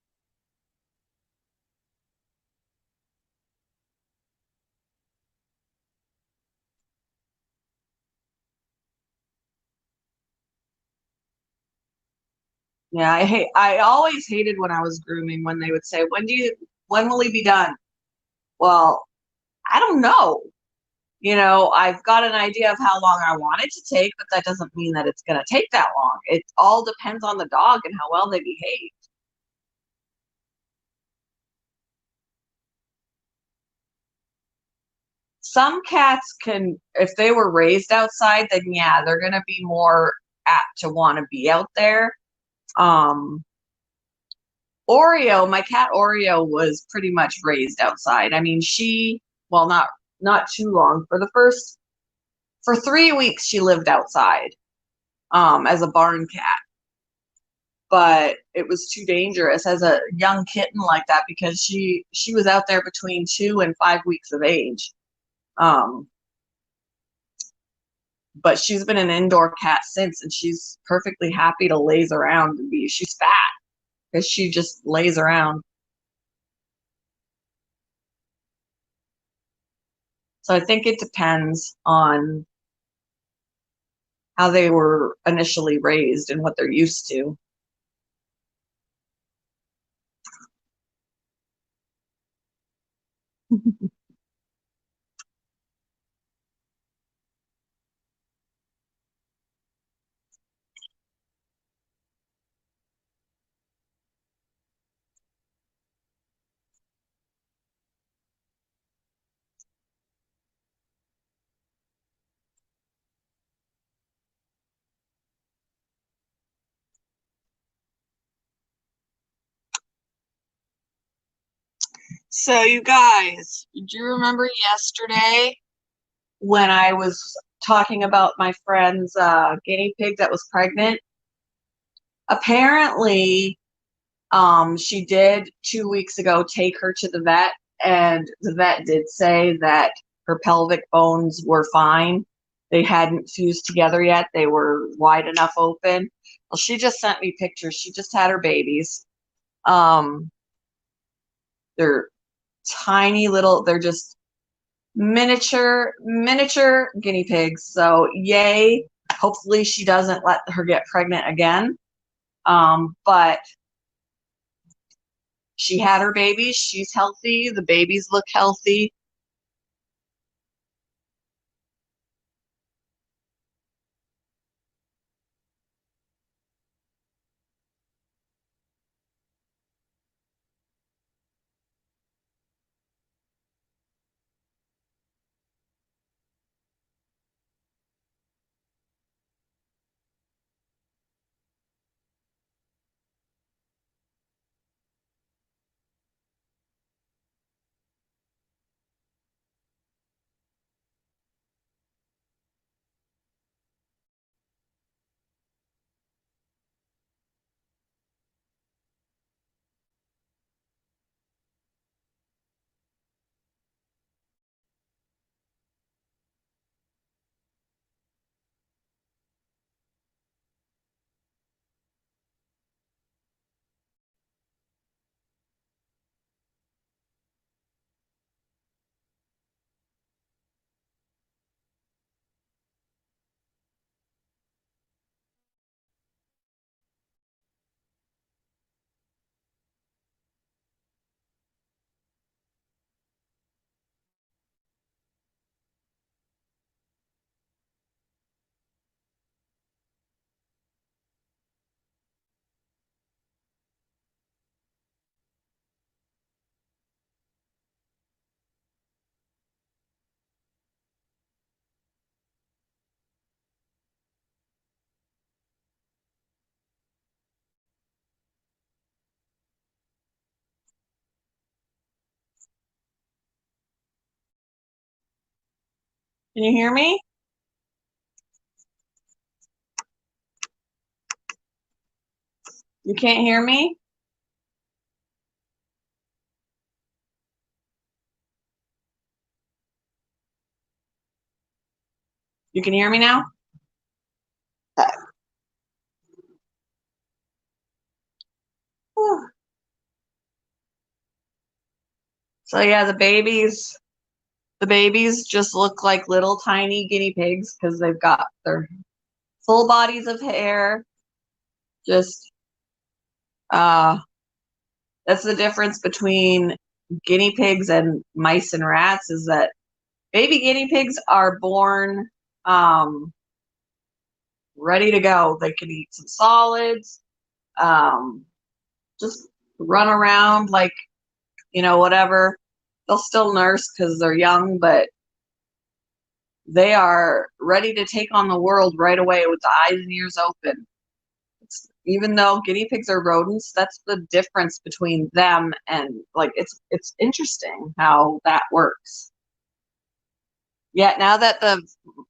Yeah, I always hated when I was grooming when they would say, when will he be done? Well, I don't know. I've got an idea of how long I want it to take, but that doesn't mean that it's going to take that long. It all depends on the dog and how well they behave. Some cats can, if they were raised outside, then yeah, they're going to be more apt to want to be out there. Um, my cat Oreo was pretty much raised outside. I mean, well, not not too long. For 3 weeks, she lived outside as a barn cat. But it was too dangerous as a young kitten like that because she was out there between 2 and 5 weeks of age. But she's been an indoor cat since, and she's perfectly happy to laze around and she's fat because she just lays around. So I think it depends on how they were initially raised and what they're used to. So you guys, do you remember yesterday when I was talking about my friend's guinea pig that was pregnant? Apparently, she did 2 weeks ago take her to the vet, and the vet did say that her pelvic bones were fine. They hadn't fused together yet. They were wide enough open. Well, she just sent me pictures. She just had her babies. Um, they're tiny little, they're just miniature guinea pigs. So yay. Hopefully she doesn't let her get pregnant again. But she had her babies. She's healthy. The babies look healthy. Can you hear me? You can't hear me? You can hear me now? So yeah, the babies just look like little tiny guinea pigs because they've got their full bodies of hair. Just that's the difference between guinea pigs and mice and rats is that baby guinea pigs are born ready to go. They can eat some solids, um, just run around like, whatever. They'll still nurse because they're young, but they are ready to take on the world right away with the eyes and ears open. Even though guinea pigs are rodents, that's the difference between them and like it's interesting how that works. Yeah, now that the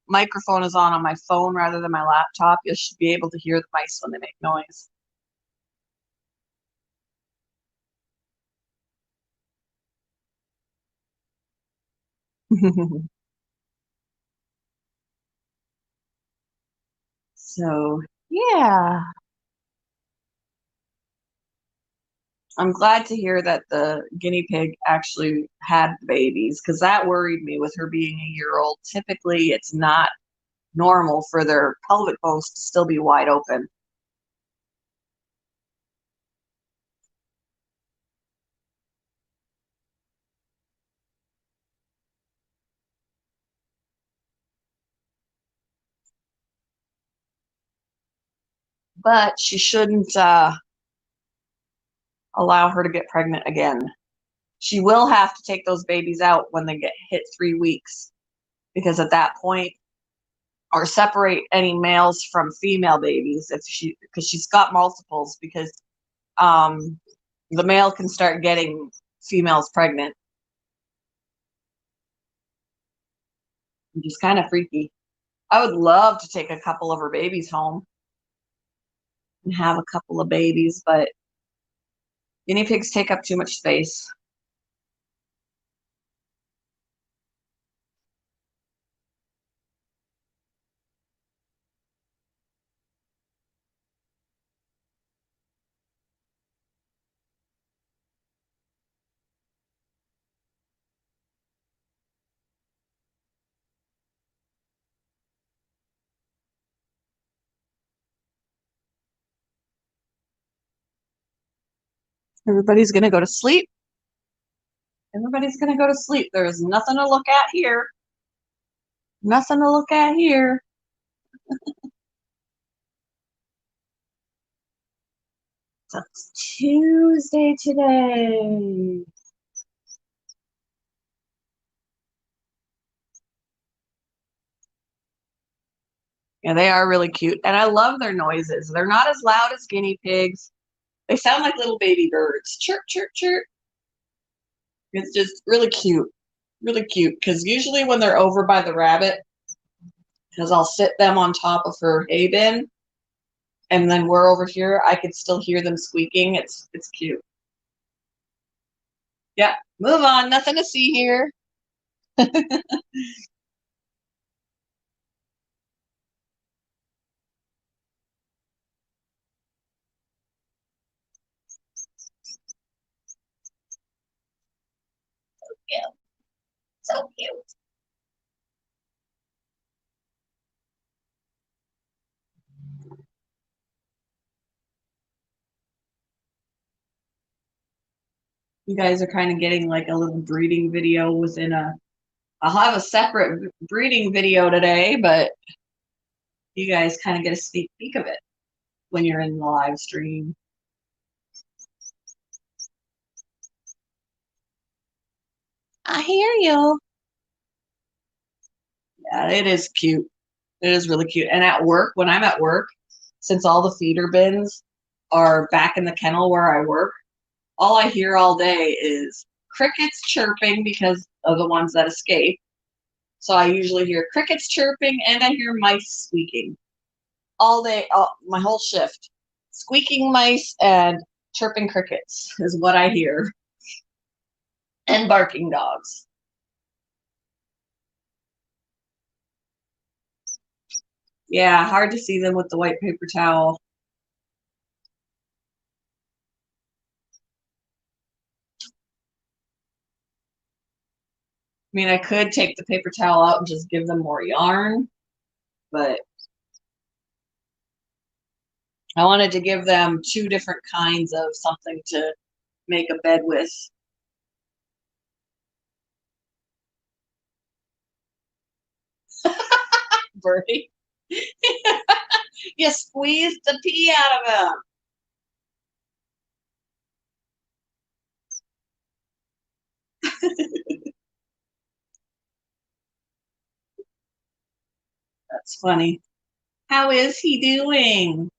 microphone is on my phone rather than my laptop, you should be able to hear the mice when they make noise. So, yeah. I'm glad to hear that the guinea pig actually had babies because that worried me with her being a year old. Typically, it's not normal for their pelvic bones to still be wide open. But she shouldn't allow her to get pregnant again. She will have to take those babies out when they get hit 3 weeks because at that point, or separate any males from female babies if she because she's got multiples because um, the male can start getting females pregnant, which is kind of freaky. I would love to take a couple of her babies home and have a couple of babies, but guinea pigs take up too much space. Everybody's gonna go to sleep. Everybody's gonna go to sleep. There's nothing to look at here. Nothing to look at here. So it's Tuesday today. Yeah, they are really cute. And I love their noises. They're not as loud as guinea pigs. They sound like little baby birds. Chirp, chirp, chirp. It's just really cute. Really cute. Because usually when they're over by the rabbit, because I'll sit them on top of her hay bin, and then we're over here, I could still hear them squeaking. It's cute. Yeah, move on. Nothing to see here. Yeah, so cute. You guys are kind of getting like a little breeding video within a. I'll have a separate breeding video today, but you guys kind of get a sneak peek of it when you're in the live stream. I hear you. Yeah, it is cute. It is really cute. And at work, when I'm at work, since all the feeder bins are back in the kennel where I work, all I hear all day is crickets chirping because of the ones that escape. So I usually hear crickets chirping and I hear mice squeaking all day, my whole shift. Squeaking mice and chirping crickets is what I hear, and barking dogs. Yeah, hard to see them with the white paper towel. I mean, I could take the paper towel out and just give them more yarn, but I wanted to give them two different kinds of something to make a bed with. Bertie, you squeezed the pee out of him. That's funny. How is he doing?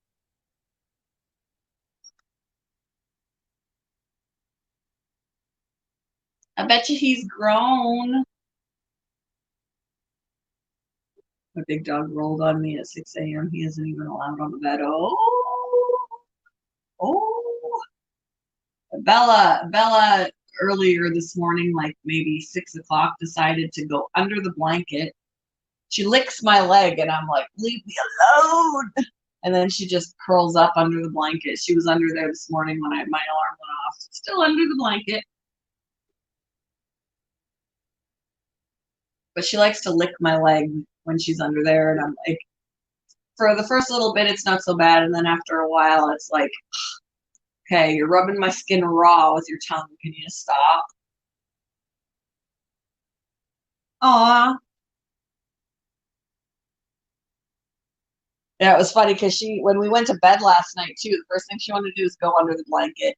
I bet you he's grown. My big dog rolled on me at 6 a.m. He isn't even allowed on the bed. Oh. Bella earlier this morning, like maybe 6 o'clock, decided to go under the blanket. She licks my leg and I'm like, leave me alone. And then she just curls up under the blanket. She was under there this morning when my alarm went off. Still under the blanket. But she likes to lick my leg when she's under there. And I'm like, for the first little bit, it's not so bad. And then after a while, it's like, okay, you're rubbing my skin raw with your tongue. Can you just stop? Aw. Yeah, it was funny because when we went to bed last night too, the first thing she wanted to do is go under the blanket.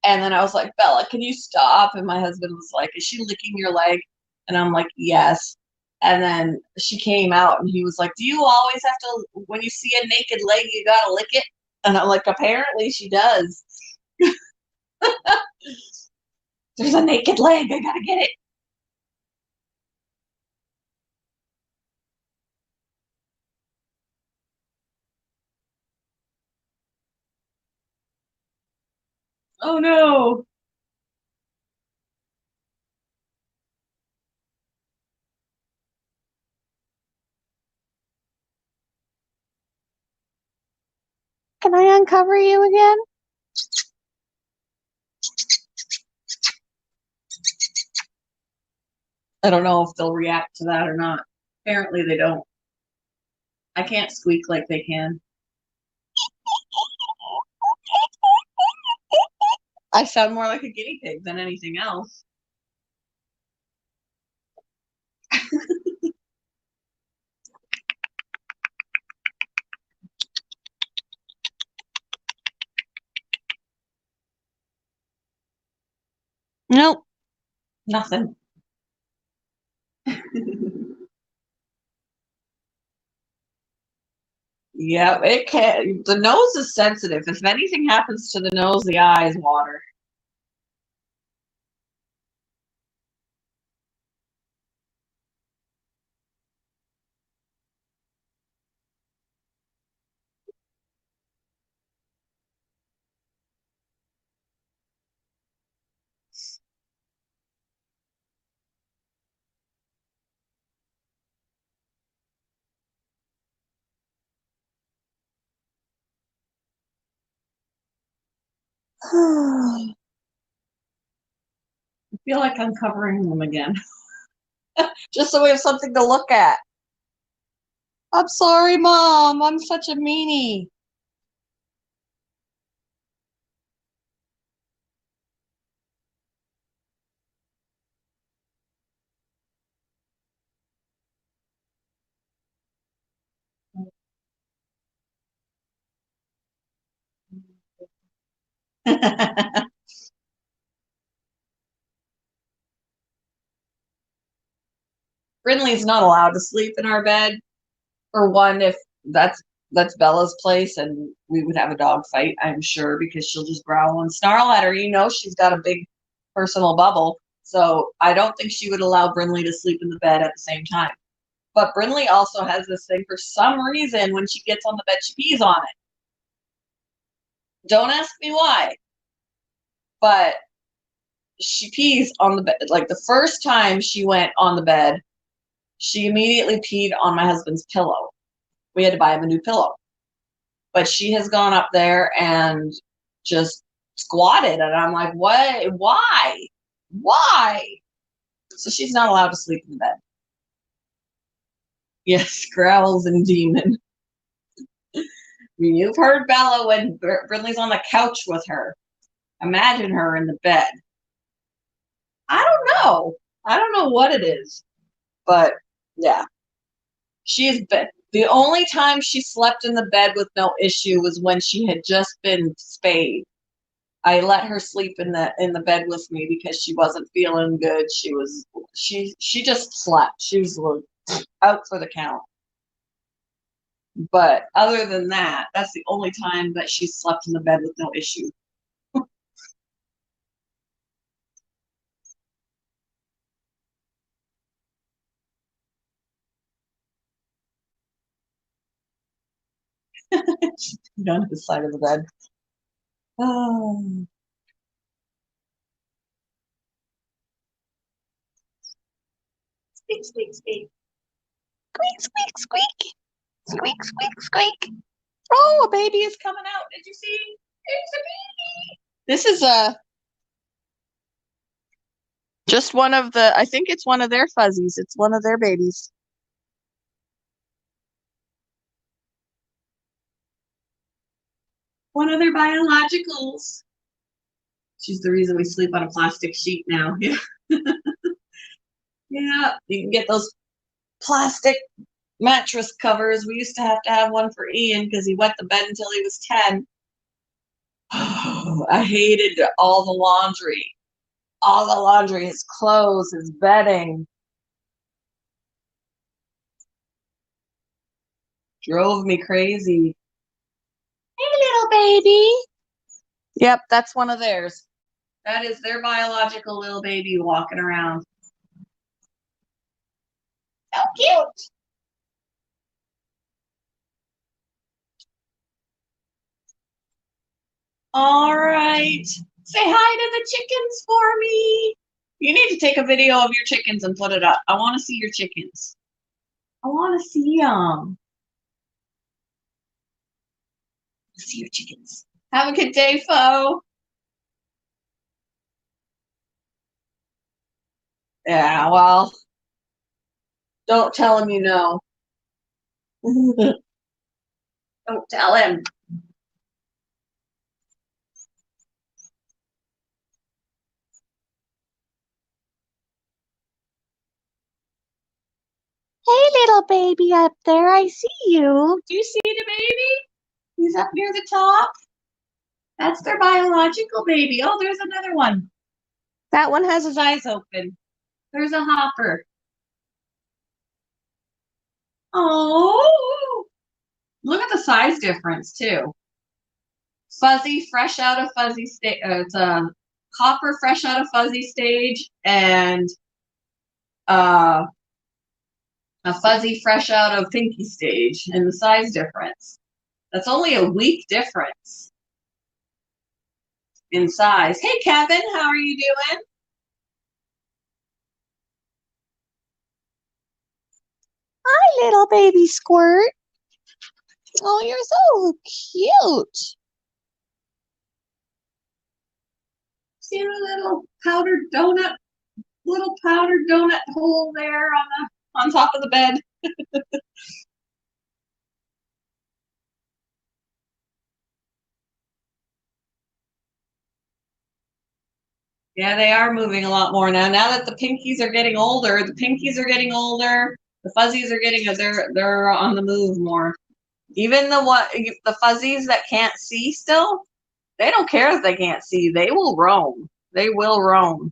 And then I was like, Bella, can you stop? And my husband was like, is she licking your leg? And I'm like, yes. And then she came out and he was like, do you always have to, when you see a naked leg, you gotta lick it? And I'm like, apparently she does. There's a naked leg, I gotta get it. Oh no. Can I uncover you again? I don't know if they'll react to that or not. Apparently they don't. I can't squeak like they can. I sound more like a guinea pig than anything else. Nope. Nothing. Yeah, it can. The nose is sensitive. If anything happens to the nose, the eyes water. I feel like I'm covering them again, just so we have something to look at. I'm sorry, Mom. I'm such a meanie. Brinley's not allowed to sleep in our bed. For one, if that's Bella's place and we would have a dog fight, I'm sure, because she'll just growl and snarl at her. You know, she's got a big personal bubble. So I don't think she would allow Brinley to sleep in the bed at the same time. But Brinley also has this thing for some reason when she gets on the bed, she pees on it. Don't ask me why, but she pees on the bed. Like the first time she went on the bed, she immediately peed on my husband's pillow. We had to buy him a new pillow. But she has gone up there and just squatted. And I'm like, what? Why? Why? So she's not allowed to sleep in the bed. Yes, growls and demon. You've heard Bella when Brinley's on the couch with her. Imagine her in the bed. I don't know. I don't know what it is. But yeah, she's been. The only time she slept in the bed with no issue was when she had just been spayed. I let her sleep in the bed with me because she wasn't feeling good. She just slept. She was out for the count. But other than that, that's the only time that she slept in the bed with no issue. On the side of the bed. Oh. Squeak, squeak, squeak. Squeak, squeak, squeak. Squeak, squeak, squeak. Oh, a baby is coming out. Did you see? It's a baby. This is just one of the, I think it's one of their fuzzies. It's one of their babies. One of their biologicals. She's the reason we sleep on a plastic sheet now. Yeah. Yeah. You can get those plastic mattress covers. We used to have one for Ian because he wet the bed until he was 10. I hated all the laundry. All the laundry, his clothes, his bedding. Drove me crazy. Hey, little baby. Yep, that's one of theirs. That is their biological little baby walking around. So cute. All right. Say hi to the chickens for me. You need to take a video of your chickens and put it up. I want to see your chickens. I want to see them. See your chickens. Have a good day, Fo. Yeah, well, don't tell him you know. Don't tell him. Hey, little baby up there. I see you. Do you see the baby? He's up near the top. That's their biological baby. Oh, there's another one. That one has his eyes open. There's a hopper. Oh, look at the size difference too. Fuzzy, fresh out of fuzzy stage. It's a hopper, fresh out of fuzzy stage, and uh, a fuzzy, fresh out of pinky stage, and the size difference. That's only a week difference in size. Hey, Kevin, how are you doing? Hi, little baby squirt. Oh, you're so cute. See the little powdered donut hole there on top of the bed. Yeah, they are moving a lot more now. Now that the pinkies are getting older, the fuzzies are getting they're on the move more. Even the fuzzies that can't see still, they don't care if they can't see. They will roam. They will roam.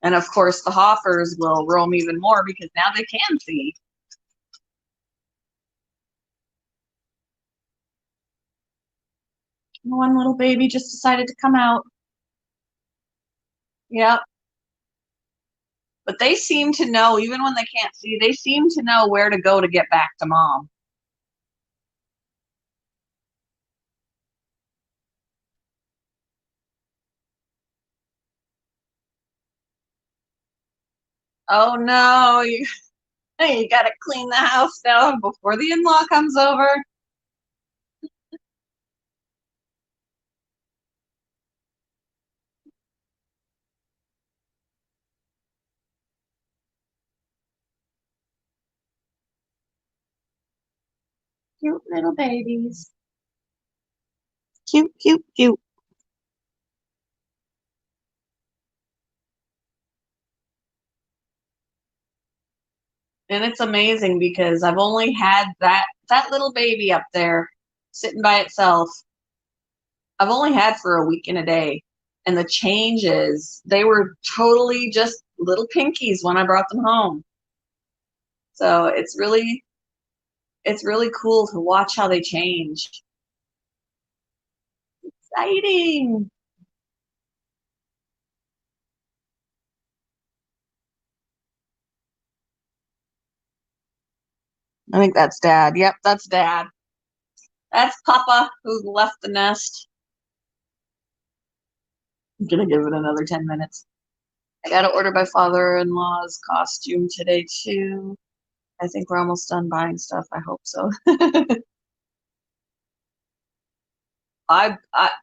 And of course, the hoppers will roam even more because now they can see. One little baby just decided to come out. Yep. But they seem to know, even when they can't see, they seem to know where to go to get back to mom. Oh no, you gotta clean the house down before the in-law comes over. Cute little babies. Cute, cute, cute. And it's amazing because I've only had that little baby up there sitting by itself. I've only had for a week and a day. And the changes, they were totally just little pinkies when I brought them home. So it's really cool to watch how they change. Exciting. I think that's Dad. Yep, that's Dad. That's Papa who left the nest. I'm gonna give it another 10 minutes. I gotta order my father-in-law's costume today too. I think we're almost done buying stuff. I hope so.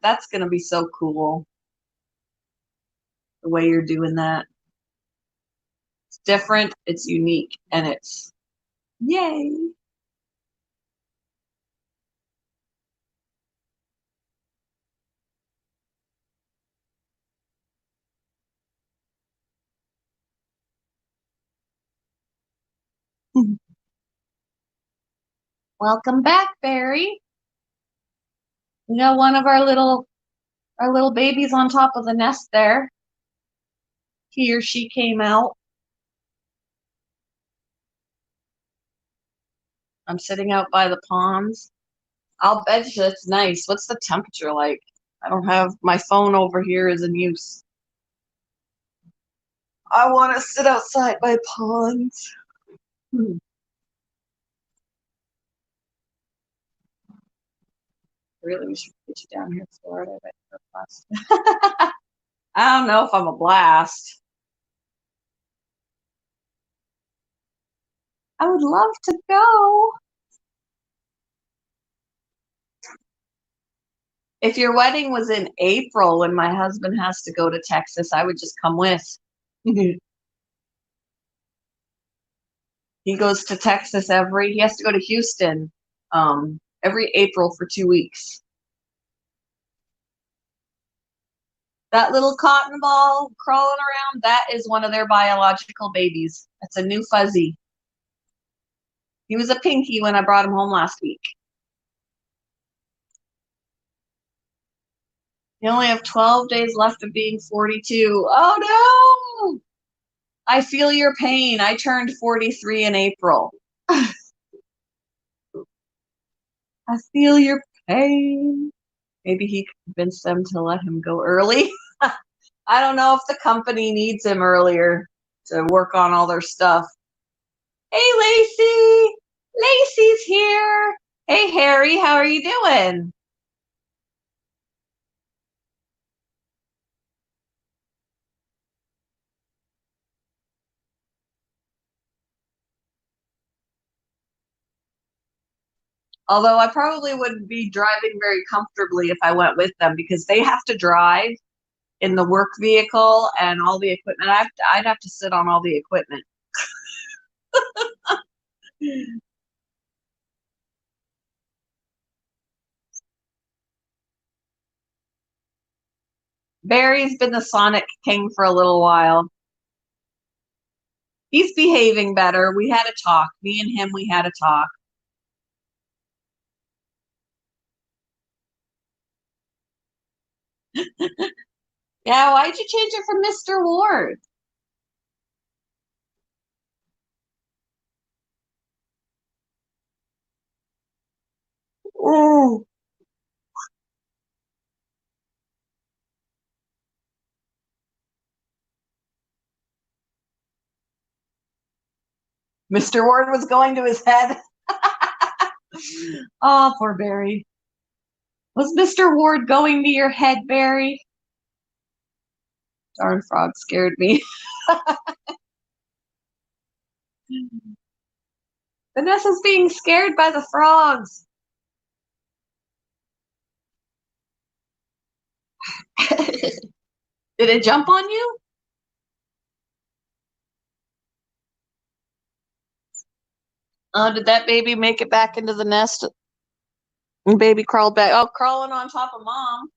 That's gonna be so cool. The way you're doing that. It's different, it's unique, and it's yay. Welcome back, Barry. We got one of our little babies on top of the nest there. He or she came out. I'm sitting out by the ponds. I'll bet you it's nice. What's the temperature like? I don't have my phone over here is in use. I want to sit outside by ponds. Really, we should get you down here to Florida. I don't know if I'm a blast. I would love to go. If your wedding was in April when my husband has to go to Texas, I would just come with. He goes to Texas he has to go to Houston every April for 2 weeks. That little cotton ball crawling around, that is one of their biological babies. That's a new fuzzy. He was a pinky when I brought him home last week. You only have 12 days left of being 42. Oh no! I feel your pain. I turned 43 in April. I feel your pain. Maybe he convinced them to let him go early. I don't know if the company needs him earlier to work on all their stuff. Hey, Lacey! Lacey's here! Hey, Harry, how are you doing? Although I probably wouldn't be driving very comfortably if I went with them because they have to drive in the work vehicle and all the equipment. I'd have to sit on all the equipment. Barry's been the Sonic King for a little while. He's behaving better. We had a talk. Me and him, we had a talk. Yeah, why'd you change it from Mr. Ward? Oh. Mr. Ward was going to his head. Oh, poor Barry. Was Mr. Ward going to your head, Barry? Darn frog scared me. Vanessa's being scared by the frogs. Did it jump on you? Oh, did that baby make it back into the nest? And baby crawled back. Oh, crawling on top of mom.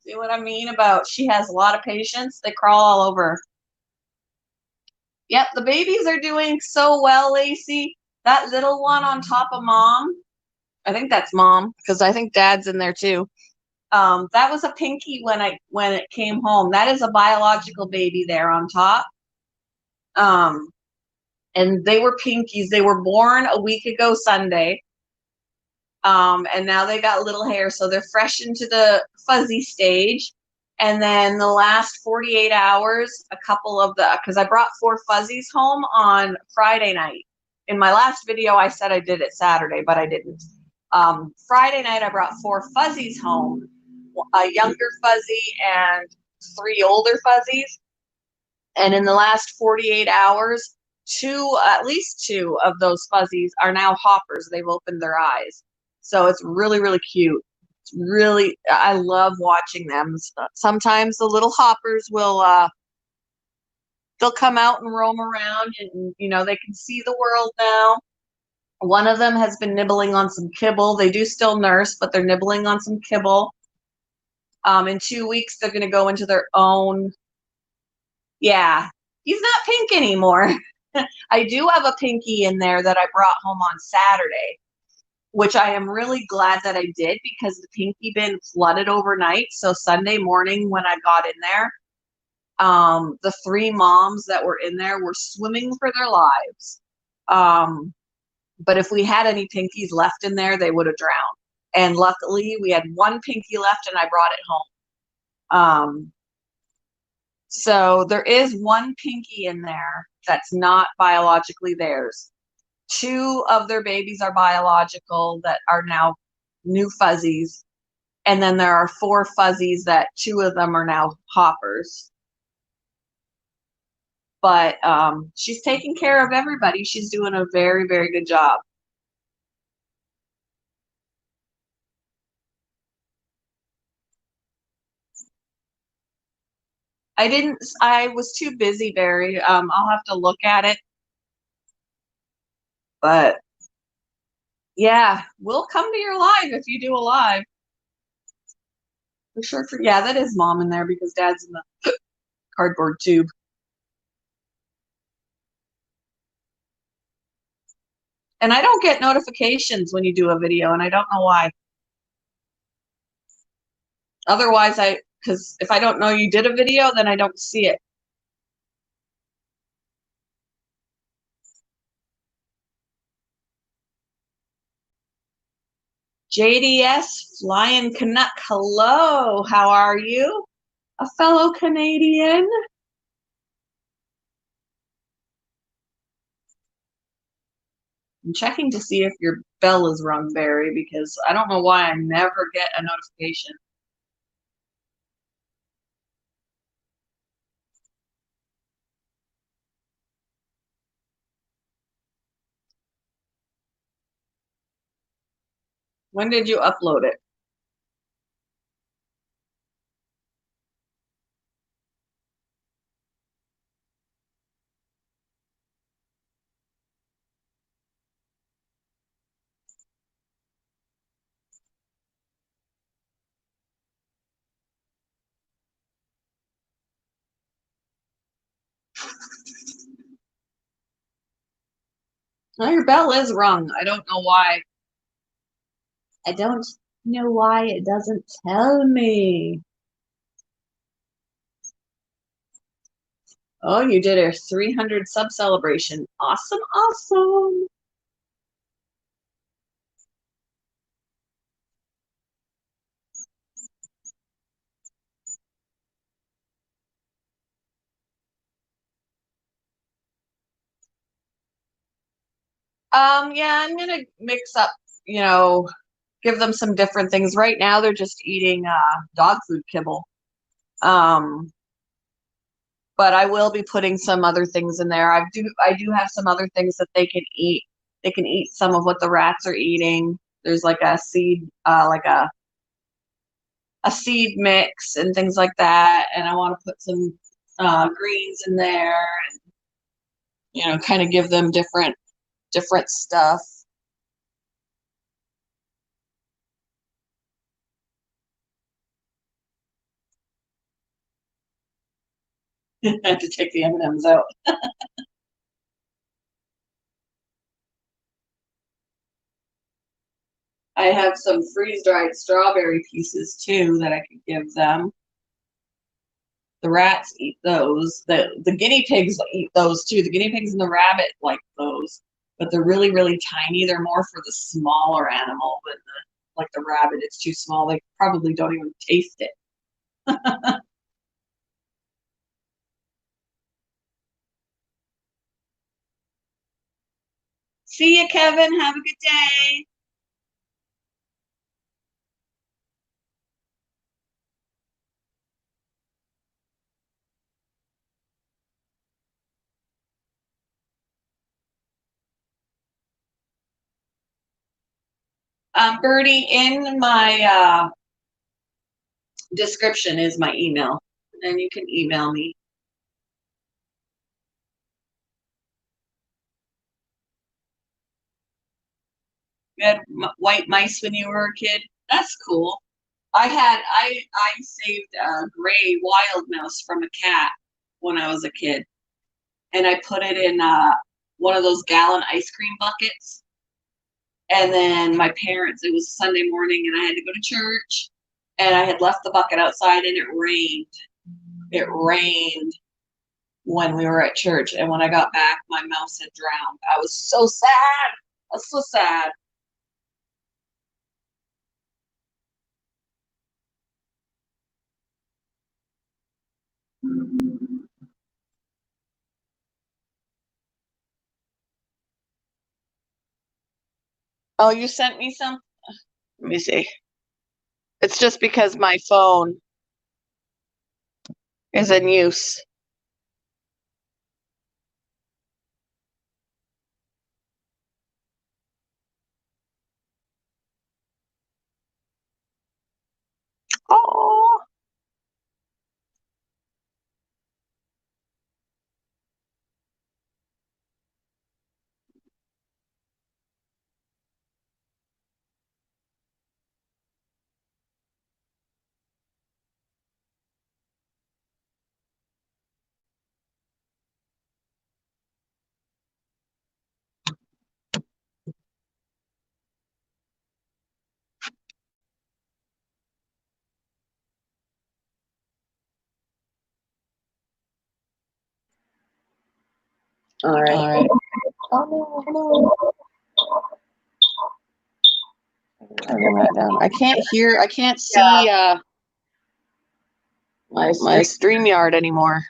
See what I mean about she has a lot of patience? They crawl all over. Yep, the babies are doing so well, Lacey. That little one on top of mom, I think that's mom, because I think dad's in there too. That was a pinky when it came home. That is a biological baby there on top. And they were pinkies. They were born a week ago Sunday. And now they got little hair, so they're fresh into the fuzzy stage. And then the last 48 hours, because I brought 4 fuzzies home on Friday night. in my last video, I said I did it Saturday, but I didn't. Friday night, I brought 4 fuzzies home, a younger fuzzy and 3 older fuzzies. And in the last 48 hours, at least two of those fuzzies are now hoppers. They've opened their eyes. So it's really, really cute. It's really, I love watching them. Sometimes the little hoppers will, they'll come out and roam around and, they can see the world now. One of them has been nibbling on some kibble. They do still nurse, but they're nibbling on some kibble. In 2 weeks, they're going to go into their own. Yeah, he's not pink anymore. I do have a pinky in there that I brought home on Saturday, which I am really glad that I did because the pinky bin flooded overnight. So Sunday morning when I got in there, the 3 moms that were in there were swimming for their lives. But if we had any pinkies left in there, they would have drowned. And luckily, we had 1 pinky left, and I brought it home. So there is 1 pinky in there that's not biologically theirs. 2 of their babies are biological that are now new fuzzies. And then there are 4 fuzzies that 2 of them are now hoppers. But she's taking care of everybody. She's doing a very, very good job. I was too busy, Barry. I'll have to look at it. But yeah, we'll come to your live if you do a live. For sure. Yeah, that is Mom in there because Dad's in the cardboard tube. And I don't get notifications when you do a video, and I don't know why. Otherwise, because if I don't know you did a video, then I don't see it. JDS Flying Canuck, hello, how are you? A fellow Canadian? I'm checking to see if your bell is rung, Barry, because I don't know why I never get a notification. When did you upload it? Oh, your bell is rung. I don't know why. I don't know why it doesn't tell me. Oh, you did a 300 sub celebration. Awesome, awesome. Yeah, I'm gonna mix up, give them some different things. Right now they're just eating dog food kibble. But I will be putting some other things in there. I do have some other things that they can eat. They can eat some of what the rats are eating. There's like a seed, a seed mix and things like that. And I want to put some greens in there, and kind of give them different stuff. I have to take the M&Ms out. I have some freeze-dried strawberry pieces too that I could give them. The rats eat those. The guinea pigs eat those too. The guinea pigs and the rabbit like those, but they're really, really tiny. They're more for the smaller animal, but like the rabbit, it's too small. They probably don't even taste it. See you, Kevin. Have a good day. Birdie, in my description is my email, and you can email me. You had white mice when you were a kid? That's cool. I saved a gray wild mouse from a cat when I was a kid, and I put it in one of those gallon ice cream buckets. And then my parents, it was Sunday morning, and I had to go to church, and I had left the bucket outside, and it rained. It rained when we were at church, and when I got back, my mouse had drowned. I was so sad. I was so sad. Oh, you sent me some? Let me see. It's just because my phone is in use. Oh. All right. All right. Oh, no. Turn that down. I can't hear. I can't see my StreamYard anymore.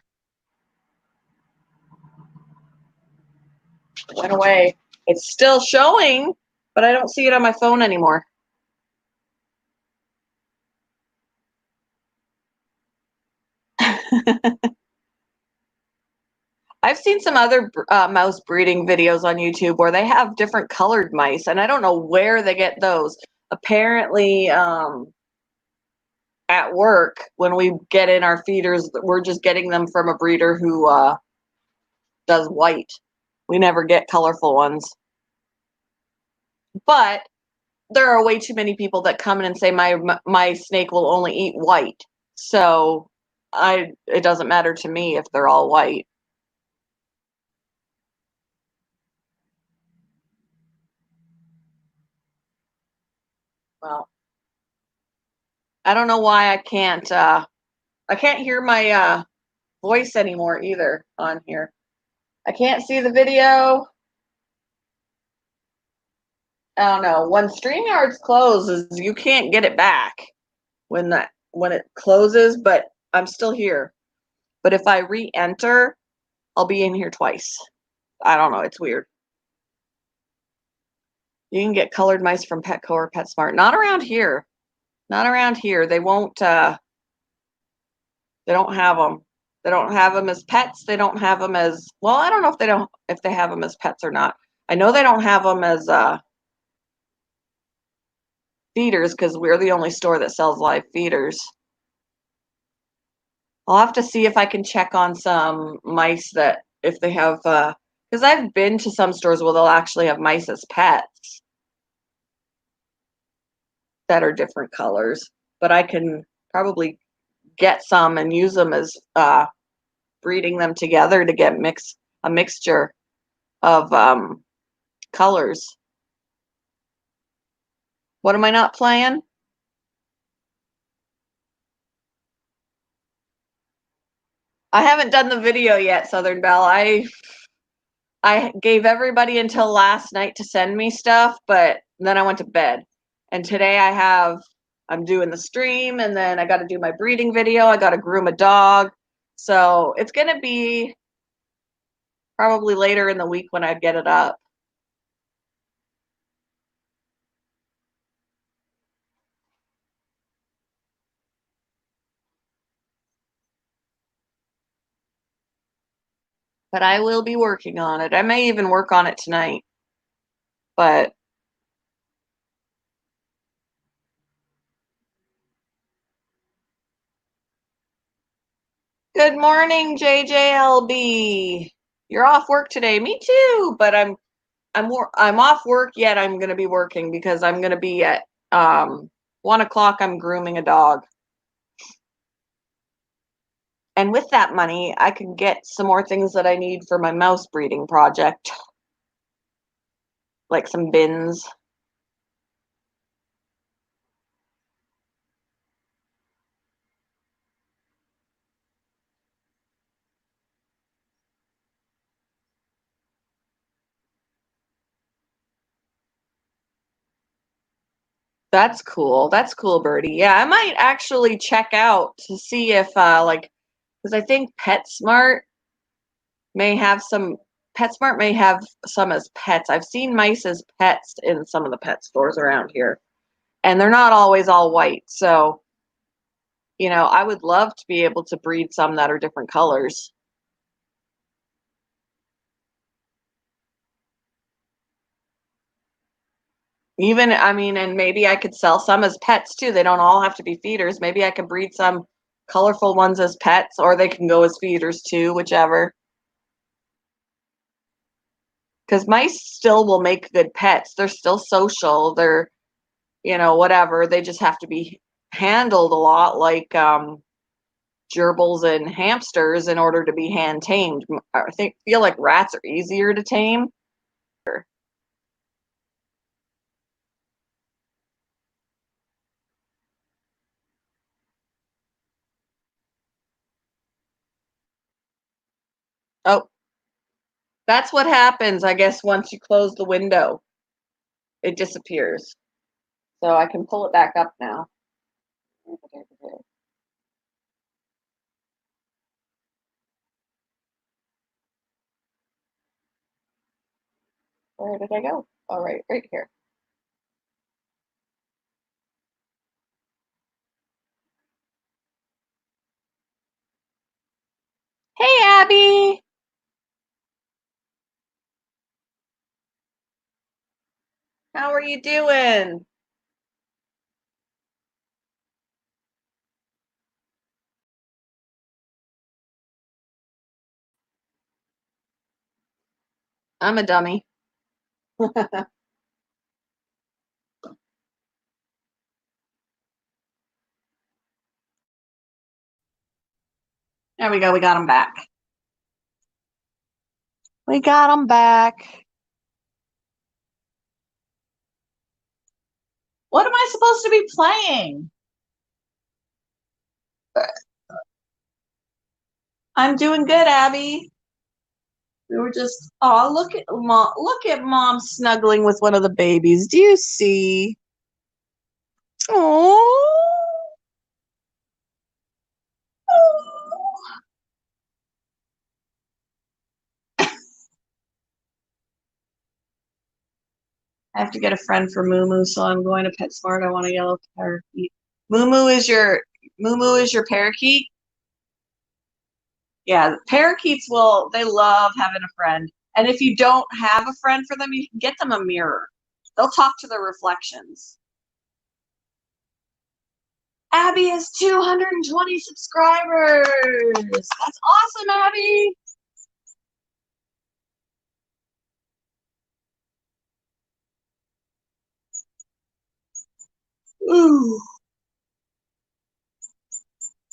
It went away. It's still showing, but I don't see it on my phone anymore. I've seen some other mouse breeding videos on YouTube where they have different colored mice, and I don't know where they get those. Apparently, at work, when we get in our feeders, we're just getting them from a breeder who does white. We never get colorful ones. But there are way too many people that come in and say my snake will only eat white. So it doesn't matter to me if they're all white. Well, I don't know why I can't hear my voice anymore either on here. I can't see the video. I don't know. When StreamYards closes, you can't get it back when it closes, but I'm still here. But if I re-enter, I'll be in here twice. I don't know. It's weird. You can get colored mice from Petco or PetSmart. Not around here. Not around here. They won't. They don't have them. They don't have them as pets. They don't have them as well. I don't know if they have them as pets or not. I know they don't have them as feeders because we're the only store that sells live feeders. I'll have to see if I can check on some mice that if they have because I've been to some stores where they'll actually have mice as pets that are different colors, but I can probably get some and use them as breeding them together to get a mixture of colors. What am I not playing? I haven't done the video yet, Southern Belle. I gave everybody until last night to send me stuff, but then I went to bed. And today I'm doing the stream, and then I got to do my breeding video. I got to groom a dog. So it's going to be probably later in the week when I get it up. but I will be working on it. I may even work on it tonight. But good morning, JJLB. You're off work today. Me too, but I'm off work yet I'm going to be working because I'm going to be at 1 o'clock. I'm grooming a dog. And with that money, I can get some more things that I need for my mouse breeding project, like some bins. That's cool. That's cool, Birdie. Yeah, I might actually check out to see if because I think PetSmart may have some as pets. I've seen mice as pets in some of the pet stores around here, and they're not always all white. So, I would love to be able to breed some that are different colors. Even, I mean, and maybe I could sell some as pets too. They don't all have to be feeders. Maybe I could breed some colorful ones as pets, or they can go as feeders too, whichever. Because mice still will make good pets. They're still social. They're, whatever. They just have to be handled a lot like gerbils and hamsters in order to be hand tamed. I feel like rats are easier to tame. Oh, that's what happens, I guess, once you close the window. It disappears. So I can pull it back up now. Where did I go? All right, right here. Hey, Abby. How are you doing? I'm a dummy. There we go. We got them back. We got them back. What am I supposed to be playing? I'm doing good, Abby. We were just, oh, look at mom snuggling with one of the babies. Do you see? Oh. I have to get a friend for Moo, so I'm going to PetSmart. I want a yellow parakeet. Moo is your parakeet? Yeah, parakeets they love having a friend. And if you don't have a friend for them, you can get them a mirror. They'll talk to their reflections. Abby has 220 subscribers. That's awesome, Abby. Ooh.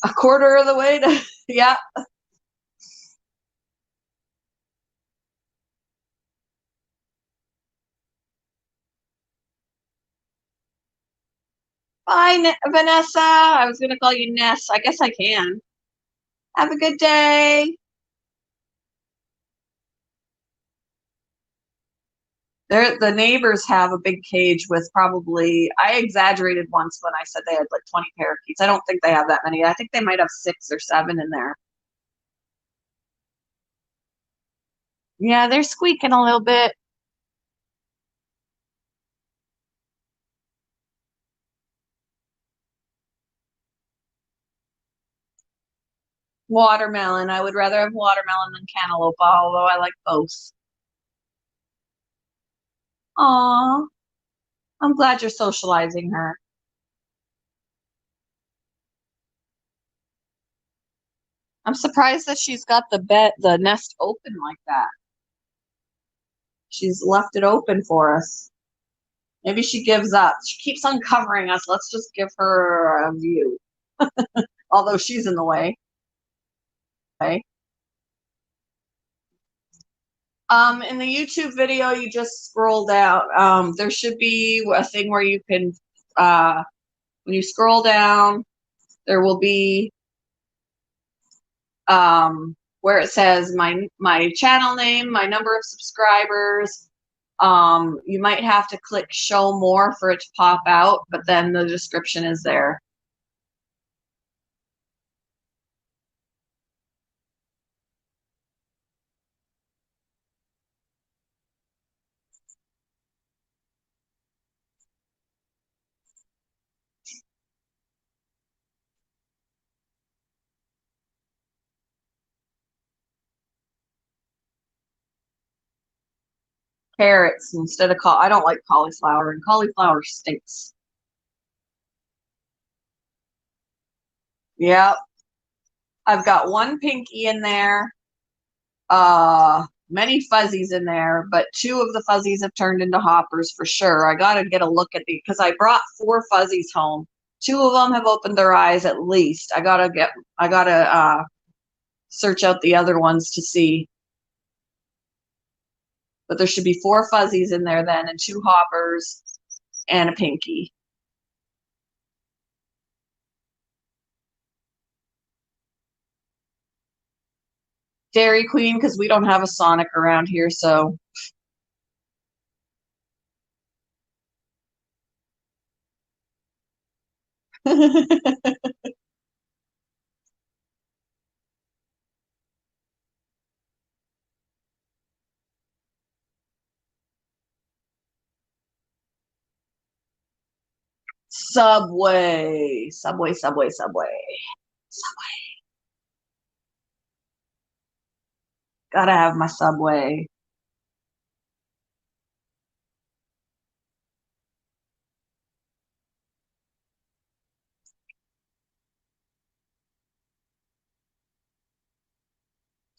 A quarter of the way to, yeah. Bye, Vanessa. I was going to call you Ness. I guess I can. Have a good day. The neighbors have a big cage with I exaggerated once when I said they had like 20 parakeets. I don't think they have that many. I think they might have 6 or 7 in there. Yeah, they're squeaking a little bit. Watermelon. I would rather have watermelon than cantaloupe, although I like both. Aw, I'm glad you're socializing her. I'm surprised that she's got the nest open like that. She's left it open for us. Maybe she gives up. She keeps uncovering us. Let's just give her a view. Although she's in the way. Okay. In the YouTube video, you just scroll down. There should be a thing where you can, when you scroll down, there will be where it says my channel name, my number of subscribers. You might have to click show more for it to pop out, but then the description is there. Carrots instead of I don't like cauliflower, and cauliflower stinks. Yep. I've got one pinky in there, many fuzzies in there, but two of the fuzzies have turned into hoppers for sure. I got to get a look at because I brought 4 fuzzies home. 2 of them have opened their eyes at least. I gotta search out the other ones to see. But there should be 4 fuzzies in there then, and 2 hoppers and a pinky. Dairy Queen, because we don't have a Sonic around here, so. Subway. Subway, Subway, Subway. Subway. Gotta have my Subway.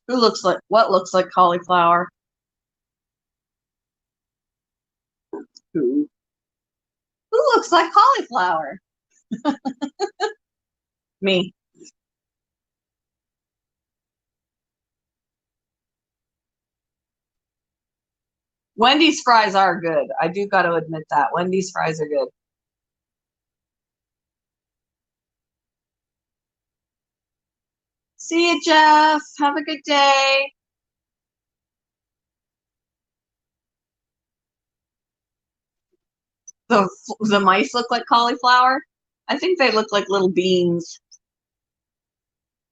What looks like cauliflower? Who? Who looks like cauliflower? Me. Wendy's fries are good. I do got to admit that. Wendy's fries are good. See you, Jeff. Have a good day. The mice look like cauliflower. I think they look like little beans.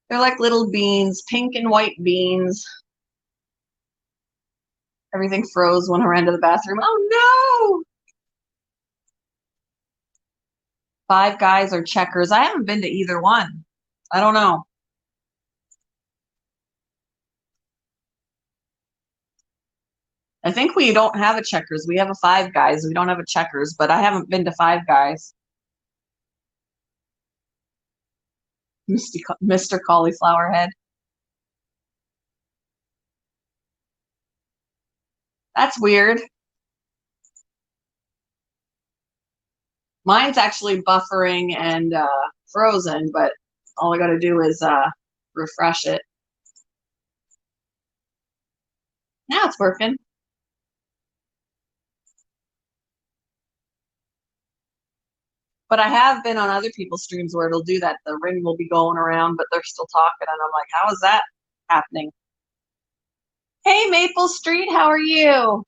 They're like little beans, pink and white beans. Everything froze when I ran to the bathroom. Oh no! Five Guys or Checkers. I haven't been to either one. I don't know. I think we don't have a Checkers. We have a Five Guys. We don't have a Checkers, but I haven't been to Five Guys. Mr. Cauliflower Head. That's weird. Mine's actually buffering and frozen, but all I got to do is refresh it. Now it's working. But I have been on other people's streams where it'll do that. The ring will be going around, but they're still talking, and I'm like, how is that happening? Hey, Maple Street, how are you?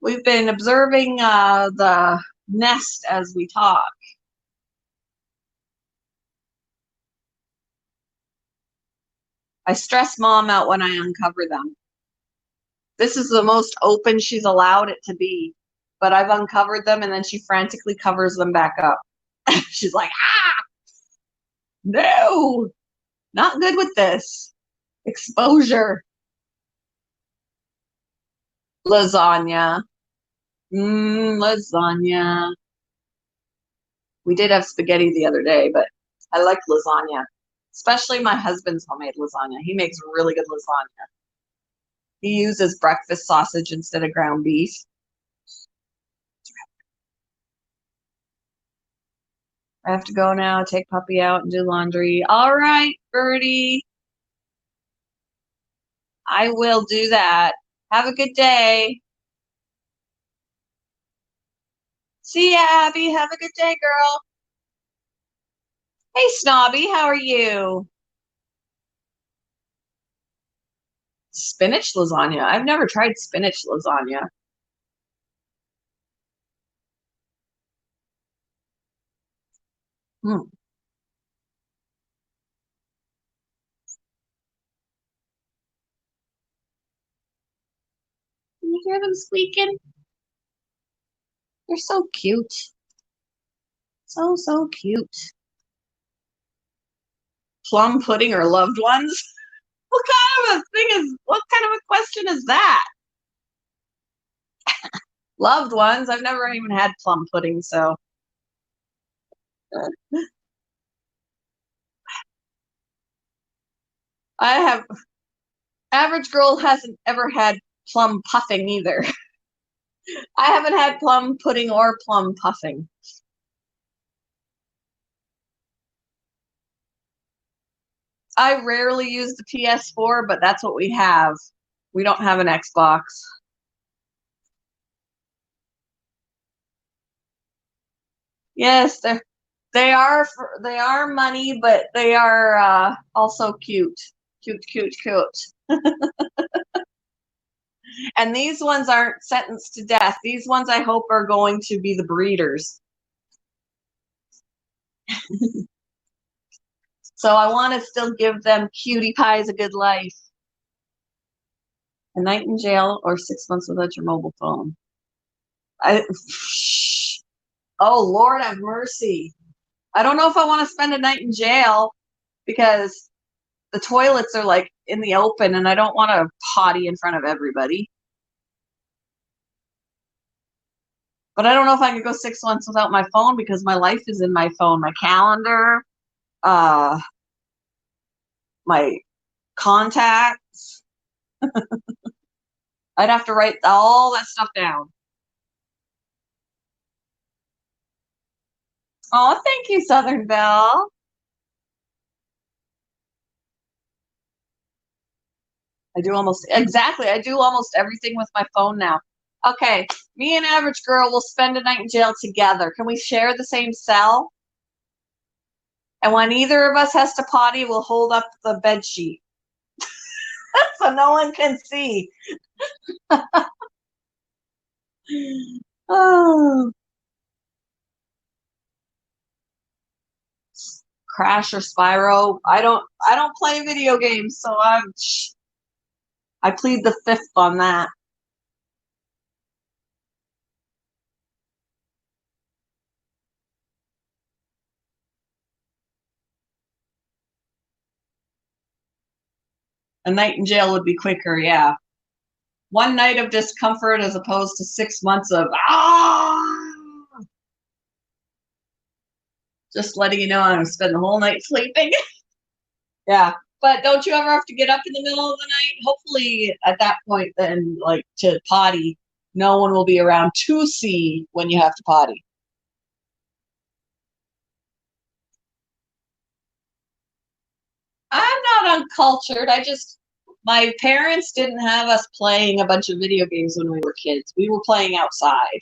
We've been observing the nest as we talk. I stress Mom out when I uncover them. This is the most open she's allowed it to be, but I've uncovered them, and then she frantically covers them back up. She's like, ah! No, not good with this. Exposure. Lasagna. Lasagna. We did have spaghetti the other day, but I like lasagna, especially my husband's homemade lasagna. He makes really good lasagna. He uses breakfast sausage instead of ground beef. I have to go now, take puppy out and do laundry. All right, Birdie. I will do that. Have a good day. See ya, Abby. Have a good day, girl. Hey, Snobby, how are you? Spinach lasagna. I've never tried spinach lasagna. Hmm. Can you hear them squeaking? They're so cute. So cute. Plum pudding or loved ones? What kind of a thing is, what kind of a question is that? Loved ones? I've never even had plum pudding, so. I have, average girl hasn't ever had plum puffing either. I haven't had plum pudding or plum puffing. I rarely use the PS4, but that's what we have. We don't have an Xbox. Yes, they are money, but they are also cute. Cute. And these ones aren't sentenced to death. These ones I hope are going to be the breeders. So I want to still give them cutie pies a good life. A night in jail or 6 months without your mobile phone. Oh, Lord have mercy. I don't know if I want to spend a night in jail because the toilets are like in the open and I don't want to potty in front of everybody. But I don't know if I could go 6 months without my phone because my life is in my phone, my calendar, uh, my contacts. I'd have to write all that stuff down. Oh, thank you, Southern Belle. I do almost everything with my phone now. Okay, me and Average Girl will spend a night in jail together. Can we share the same cell? And when either of us has to potty, we'll hold up the bed sheet so no one can see. Oh, Crash or Spyro. I don't play video games, so I plead the fifth on that. A night in jail would be quicker, yeah. One night of discomfort as opposed to 6 months of just letting you know I'm gonna spend the whole night sleeping. Yeah. But don't you ever have to get up in the middle of the night? Hopefully at that point then like to potty, no one will be around to see when you have to potty. I'm not uncultured. My parents didn't have us playing a bunch of video games when we were kids. We were playing outside.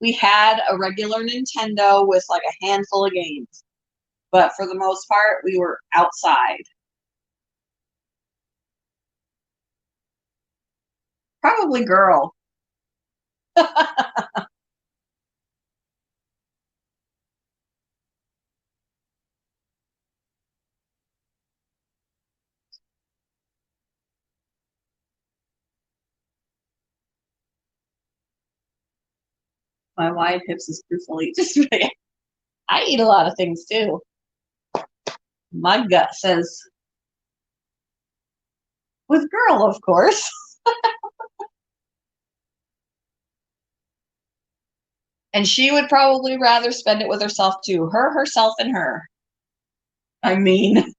We had a regular Nintendo with like a handful of games. But for the most part, we were outside. Probably girl. My wide hips is proof just I eat a lot of things too. My gut says with girl, of course. And she would probably rather spend it with herself too. Herself, and her. I mean,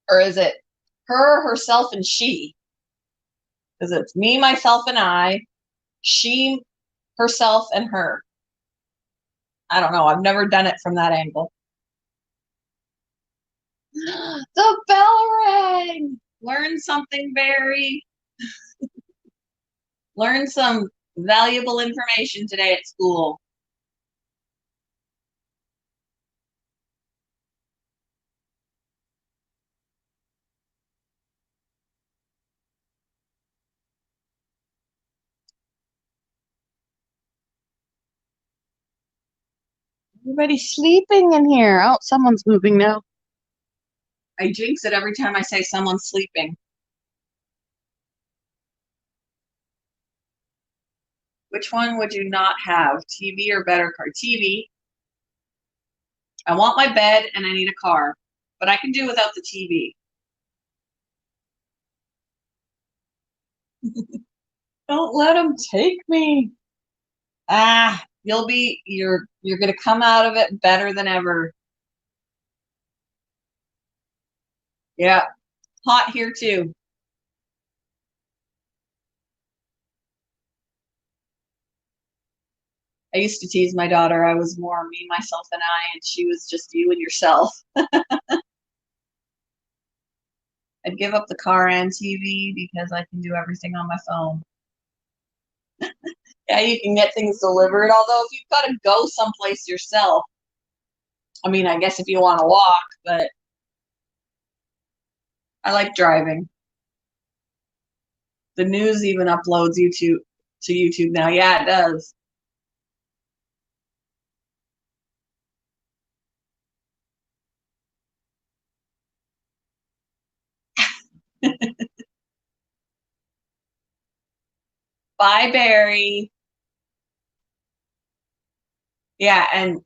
or is it herself, and she? Because it's me, myself, and I, she, herself, and her. I don't know. I've never done it from that angle. The bell rang. Learn something, Barry. Learn some valuable information today at school. Everybody's sleeping in here. Oh, someone's moving now. I jinx it every time I say someone's sleeping. Which one would you not have? TV or better car? TV. I want my bed and I need a car, but I can do without the TV. Don't let them take me. You're gonna come out of it better than ever. Yeah, hot here too. I used to tease my daughter. I was more me, myself, and I, and she was just you and yourself. I'd give up the car and TV because I can do everything on my phone. Yeah, you can get things delivered. Although if you've got to go someplace yourself, I mean, I guess if you want to walk, but I like driving. The news even uploads YouTube to YouTube now. Yeah, it does. Bye, Barry. Yeah, and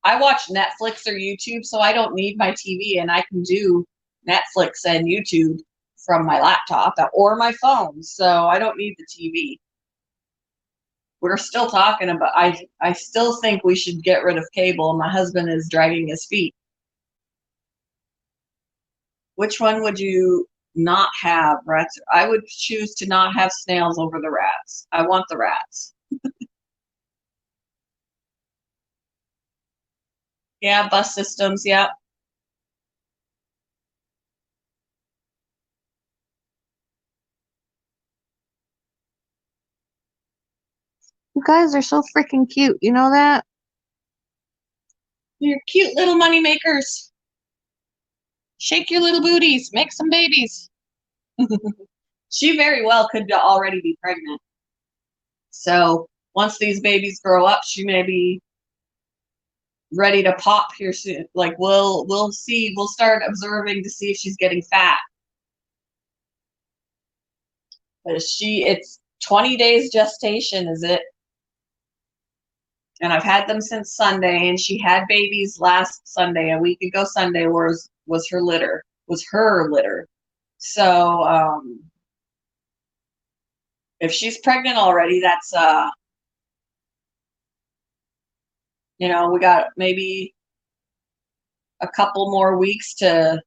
I watch Netflix or YouTube, so I don't need my TV, and I can do Netflix and YouTube from my laptop or my phone, so I don't need the TV. We're still talking about. I still think we should get rid of cable. My husband is dragging his feet. Which one would you not have? Rats? I would choose to not have snails over the rats. I want the rats. Yeah, bus systems. Yeah. You guys are so freaking cute. You know that? You're cute little money makers. Shake your little booties. Make some babies. She very well could already be pregnant. So once these babies grow up, she may be ready to pop here soon. Like we'll see. We'll start observing to see if she's getting fat. But it's 20 days gestation, is it? And I've had them since Sunday, and she had babies last Sunday, a week ago Sunday, was her litter. Was her litter. So if she's pregnant already, that's we got maybe a couple more weeks to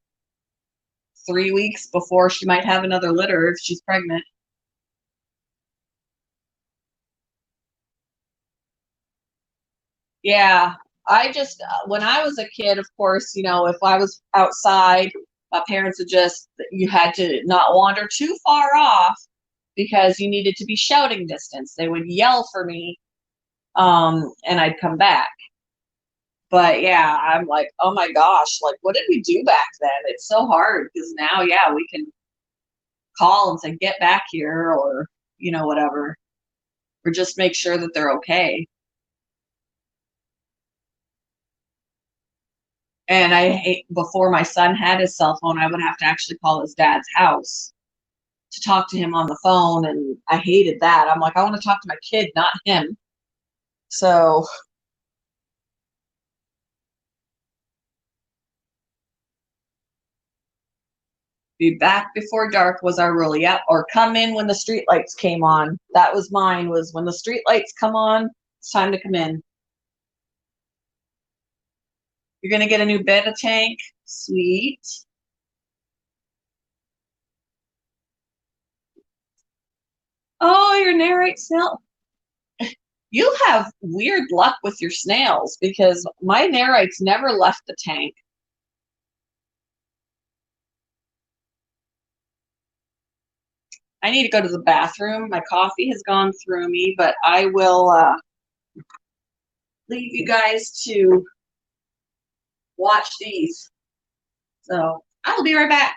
3 weeks before she might have another litter if she's pregnant. Yeah, I just when I was a kid, of course, if I was outside, my parents would you had to not wander too far off because you needed to be shouting distance. They would yell for me, and I'd come back. But yeah, I'm like, oh my gosh, like what did we do back then? It's so hard because now, yeah, we can call and say, get back here, or whatever, or just make sure that they're okay. And I hate before my son had his cell phone, I would have to actually call his dad's house to talk to him on the phone, and I hated that. I'm like, I want to talk to my kid, not him. So be back before dark was our rule. Yep. Or come in when the street lights came on. That was mine, was when the street lights come on, it's time to come in. You're going to get a new beta tank. Sweet. Oh, your narrate snail. You have weird luck with your snails because my narrates never left the tank. I need to go to the bathroom. My coffee has gone through me, but I will leave you guys to watch these. So I'll be right back.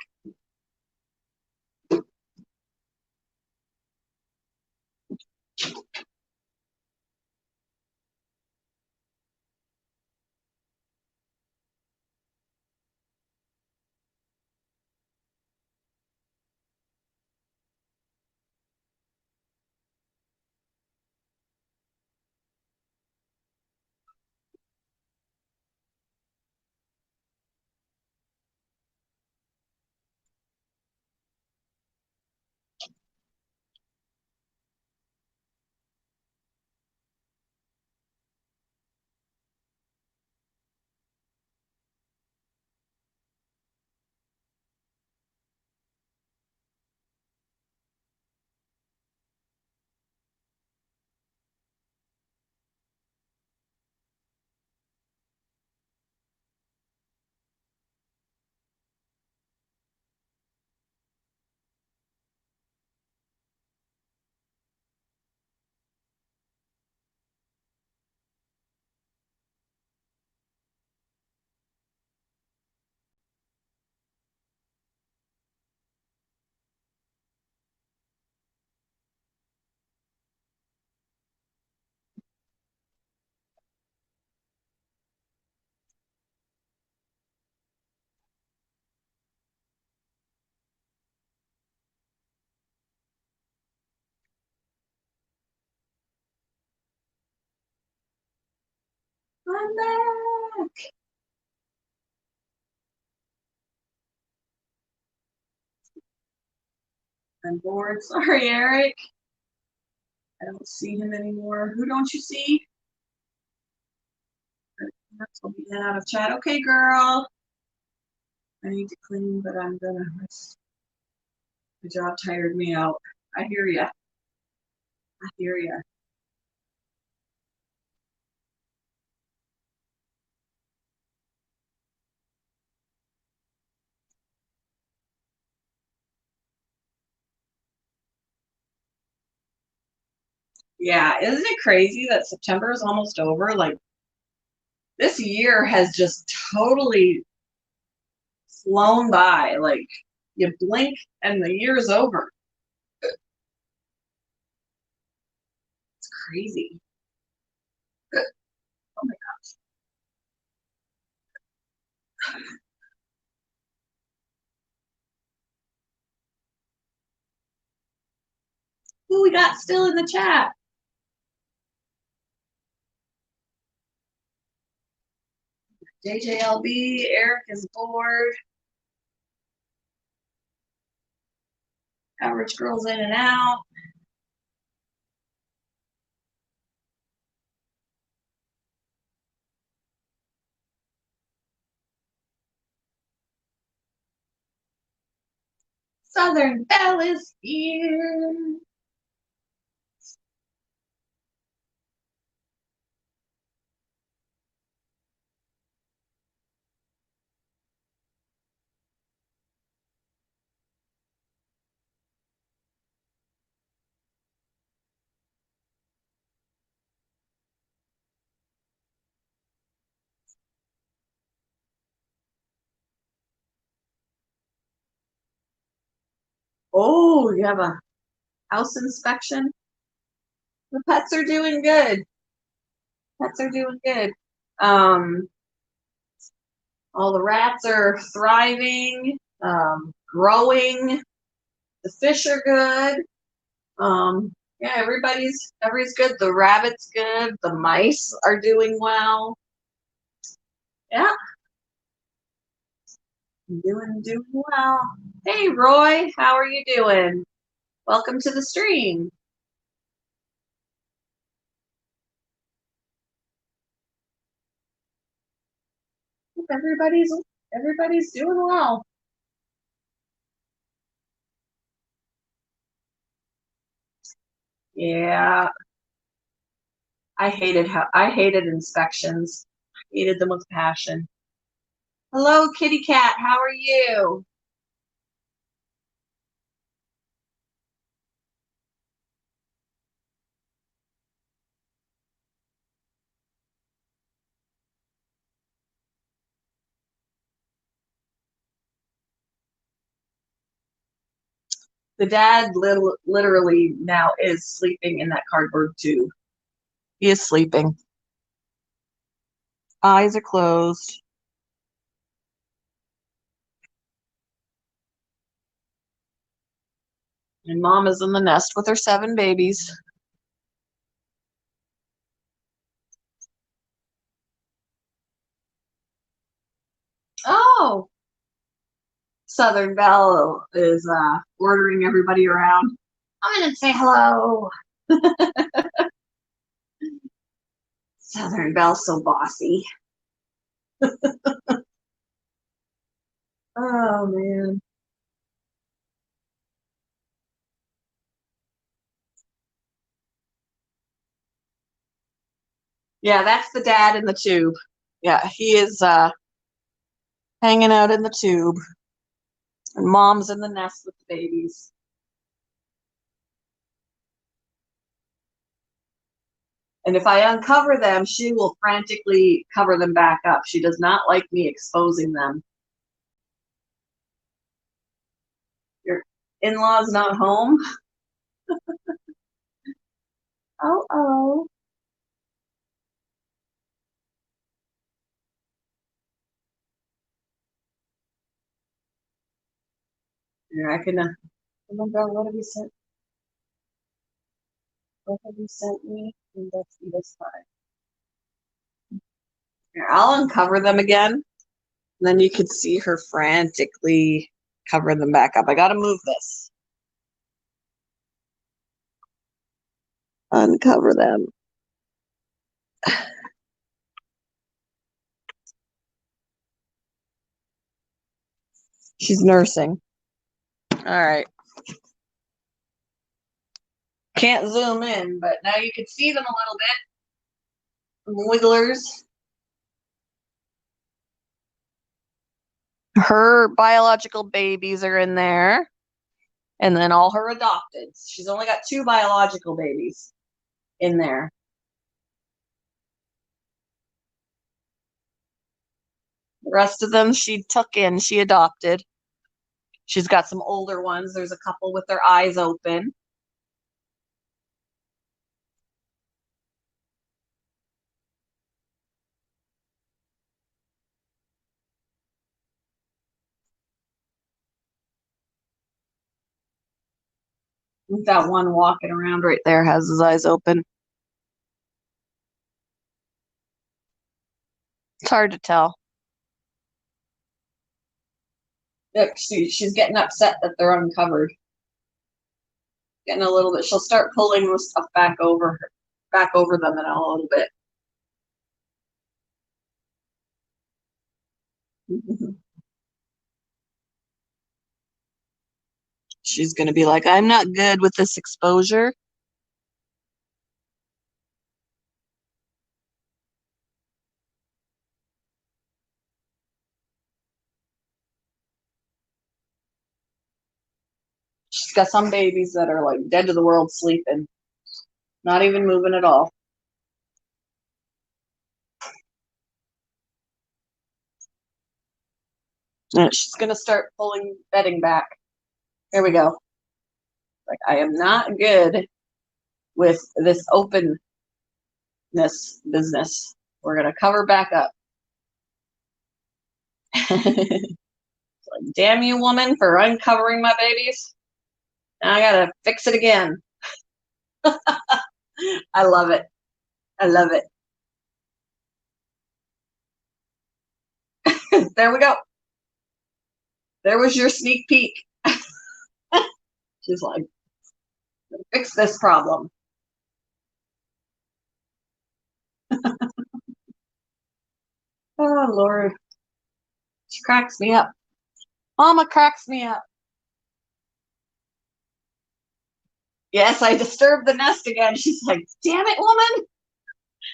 I'm back. I'm bored. Sorry, Eric. I don't see him anymore. Who don't you see? That's will be out of chat. Okay, girl. I need to clean, but I'm gonna rest. The job tired me out. I hear ya. I hear ya. Yeah, isn't it crazy that September is almost over? Like, this year has just totally flown by. Like, you blink and the year is over. It's crazy. Oh my gosh. Who we got still in the chat? JJLB, Eric is bored. Average girls in and out. Southern Belle is here. Oh, you have a house inspection? The pets are doing good. Pets are doing good. All the rats are thriving, growing. The The fish are good. Yeah, everybody's good. The rabbit's good. The mice are doing well. Yeah, doing well. Hey, Roy, how are you doing? Welcome to the stream. Hope everybody's doing well. Yeah, I hated inspections. I hated them with passion. Hello, kitty cat. How are you? The dad literally now is sleeping in that cardboard tube. He is sleeping. Eyes are closed. And mom is in the nest with her 7 babies. Oh, Southern Belle is ordering everybody around. I'm gonna say hello. Southern Belle's so bossy. Oh man. Yeah, that's the dad in the tube. Yeah, he is hanging out in the tube. And mom's in the nest with the babies. And if I uncover them, she will frantically cover them back up. She does not like me exposing them. Your in-laws not home? Oh. Yeah, I can. Oh my God, what have you sent? What have you sent me? And that's this time. Here, I'll uncover them again. And then you could see her frantically cover them back up. I gotta move this. Uncover them. She's nursing. All right. Can't zoom in, but now you can see them a little bit. Wigglers. Her biological babies are in there. And then all her adopteds. She's only got 2 biological babies in there. The rest of them she took in, she adopted. She's got some older ones. There's a couple with their eyes open. That one walking around right there has his eyes open. It's hard to tell. Look, she's getting upset that they're uncovered. Getting a little bit. She'll start pulling the stuff back over them in a little bit. She's gonna be like, I'm not good with this exposure. She's got some babies that are like dead to the world sleeping. Not even moving at all. And she's gonna start pulling bedding back. Here we go. Like, I am not good with this openness business. We're gonna cover back up. Like, damn you, woman, for uncovering my babies. Now I gotta fix it again. I love it. I love it. There we go. There was your sneak peek. She's like, fix this problem. Oh, Lord. She cracks me up. Mama cracks me up. Yes, I disturbed the nest again. She's like, damn it, woman.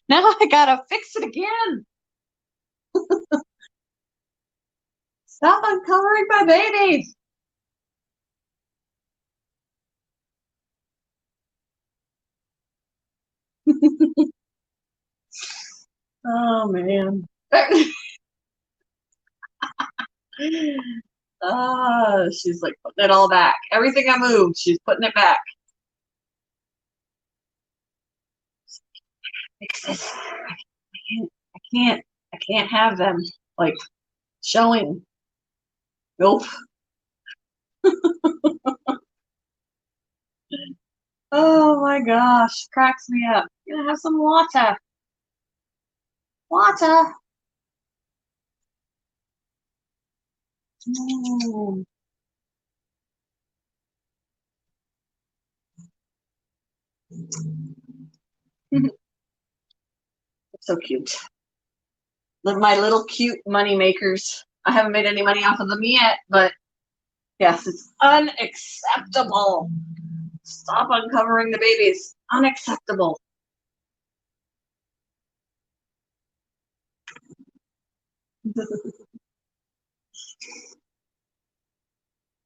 Now I gotta fix it again. Stop uncovering my babies. Oh, man. She's like putting it all back. Everything I moved, she's putting it back. Fix this. I can't have them like showing. Nope. Oh my gosh, cracks me up. Gonna have some water. Water. Mm. It's so cute. My little cute money makers. I haven't made any money off of them yet, but yes, it's unacceptable. Stop uncovering the babies. Unacceptable.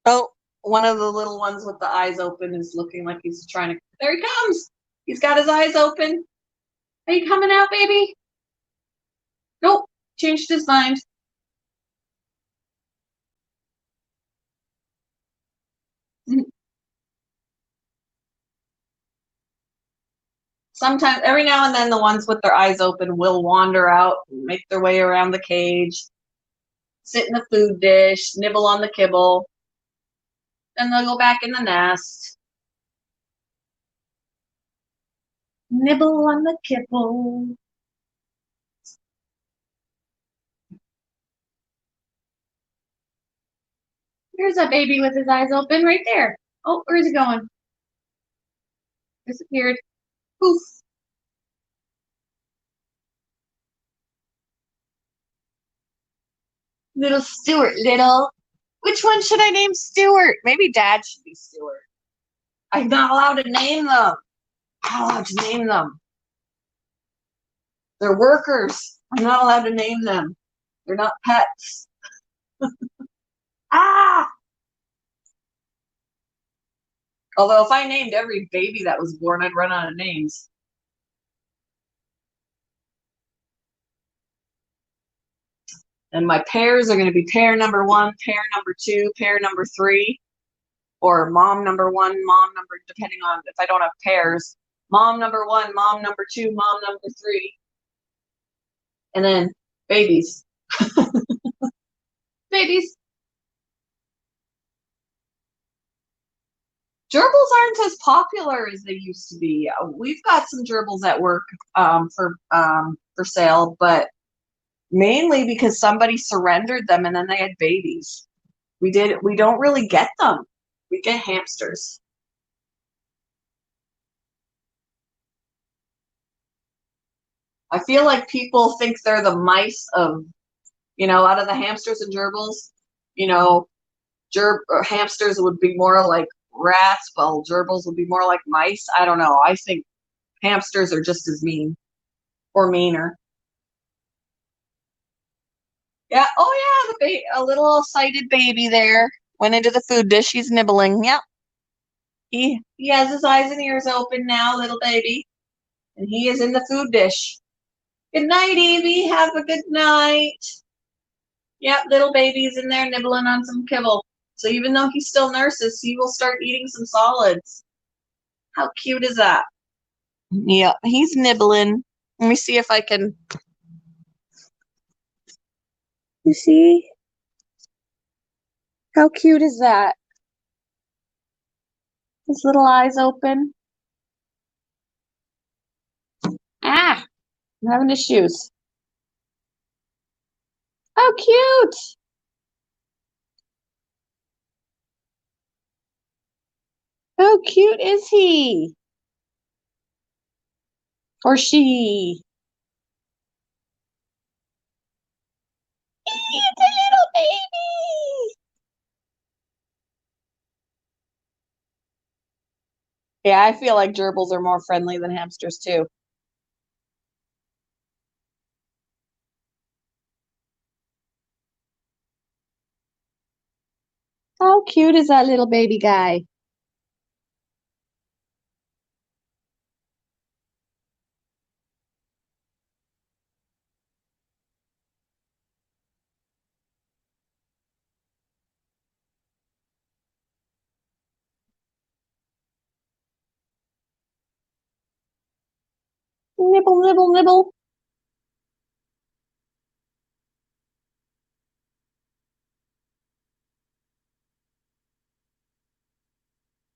Oh, one of the little ones with the eyes open is looking like he's trying to. There he comes. He's got his eyes open. Are you coming out, baby? Nope. Changed his mind. Sometimes, every now and then, the ones with their eyes open will wander out, make their way around the cage, sit in the food dish, nibble on the kibble, then they'll go back in the nest. Nibble on the kibble. Here's a baby with his eyes open right there. Oh, where's he going? Disappeared. Poof. Little Stuart, little. Which one should I name Stuart? Maybe Dad should be Stuart. I'm not allowed to name them. I'm not allowed to name them. They're workers. I'm not allowed to name them. They're not pets. Ah! Although if I named every baby that was born, I'd run out of names. And my pairs are going to be pair number 1, pair number 2, pair number 3, or mom number 1, mom number, depending on if I don't have pairs, mom number 1, mom number 2, mom number 3, and then babies. Babies. Gerbils aren't as popular as they used to be. We've got some gerbils at work for sale, but mainly because somebody surrendered them and then they had babies. We don't really get them. We get hamsters. I feel like people think they're the mice of, out of the hamsters and gerbils, you know, hamsters would be more like rats, while gerbils would be more like mice. I don't know. I think hamsters are just as mean or meaner. Yeah. Oh yeah, a little sighted baby there went into the food dish. He's nibbling. Yep. He has his eyes and ears open now, little baby, and he is in the food dish. Good night, Evie. Have a good night. Yep, little baby's in there nibbling on some kibble. So even though he still nurses, he will start eating some solids. How cute is that? Yeah, he's nibbling. Let me see if I can. You see? How cute is that? His little eyes open. Ah, I'm having issues. How cute! How cute is he? Or she? It's a little baby! Yeah, I feel like gerbils are more friendly than hamsters too. How cute is that little baby guy? Nibble, nibble, nibble.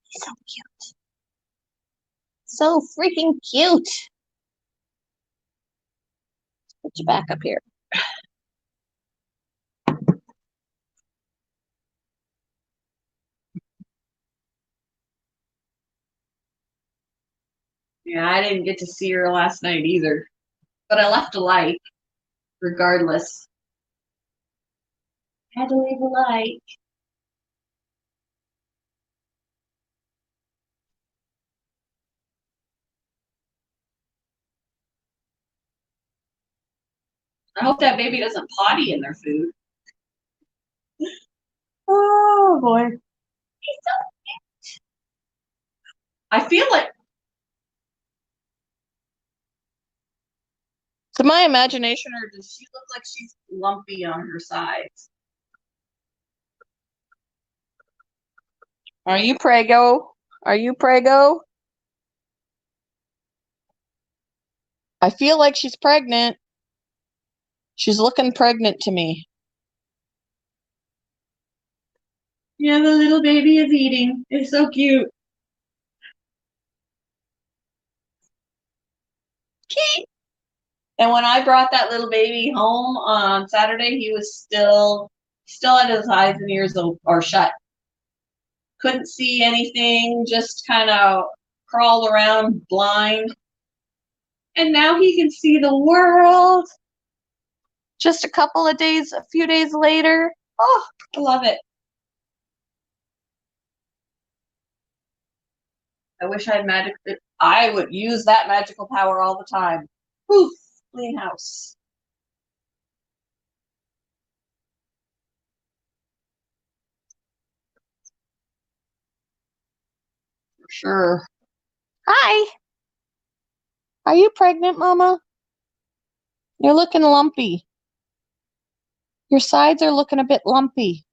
He's so cute. So freaking cute. Put you back up here. Yeah, I didn't get to see her last night either. But I left a like, regardless. Had to leave a like. I hope that baby doesn't potty in their food. Oh boy. I feel like to my imagination, or does she look like she's lumpy on her sides? Are you prego? Are you prego? I feel like she's pregnant. She's looking pregnant to me. Yeah, the little baby is eating. It's so cute. Cute. And when I brought that little baby home on Saturday, he was still had his eyes and ears or shut. Couldn't see anything, just kind of crawled around blind. And now he can see the world. Just a few days later. Oh, I love it. I wish I had magic. I would use that magical power all the time. Poof, clean house. For sure. Hi. Are you pregnant, Mama? You're looking lumpy. Your sides are looking a bit lumpy.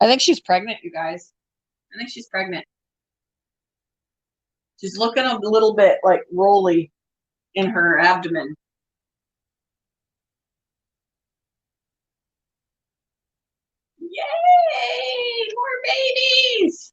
I think she's pregnant, you guys. I think she's pregnant. She's looking a little bit like rolly in her abdomen. Yay! More babies!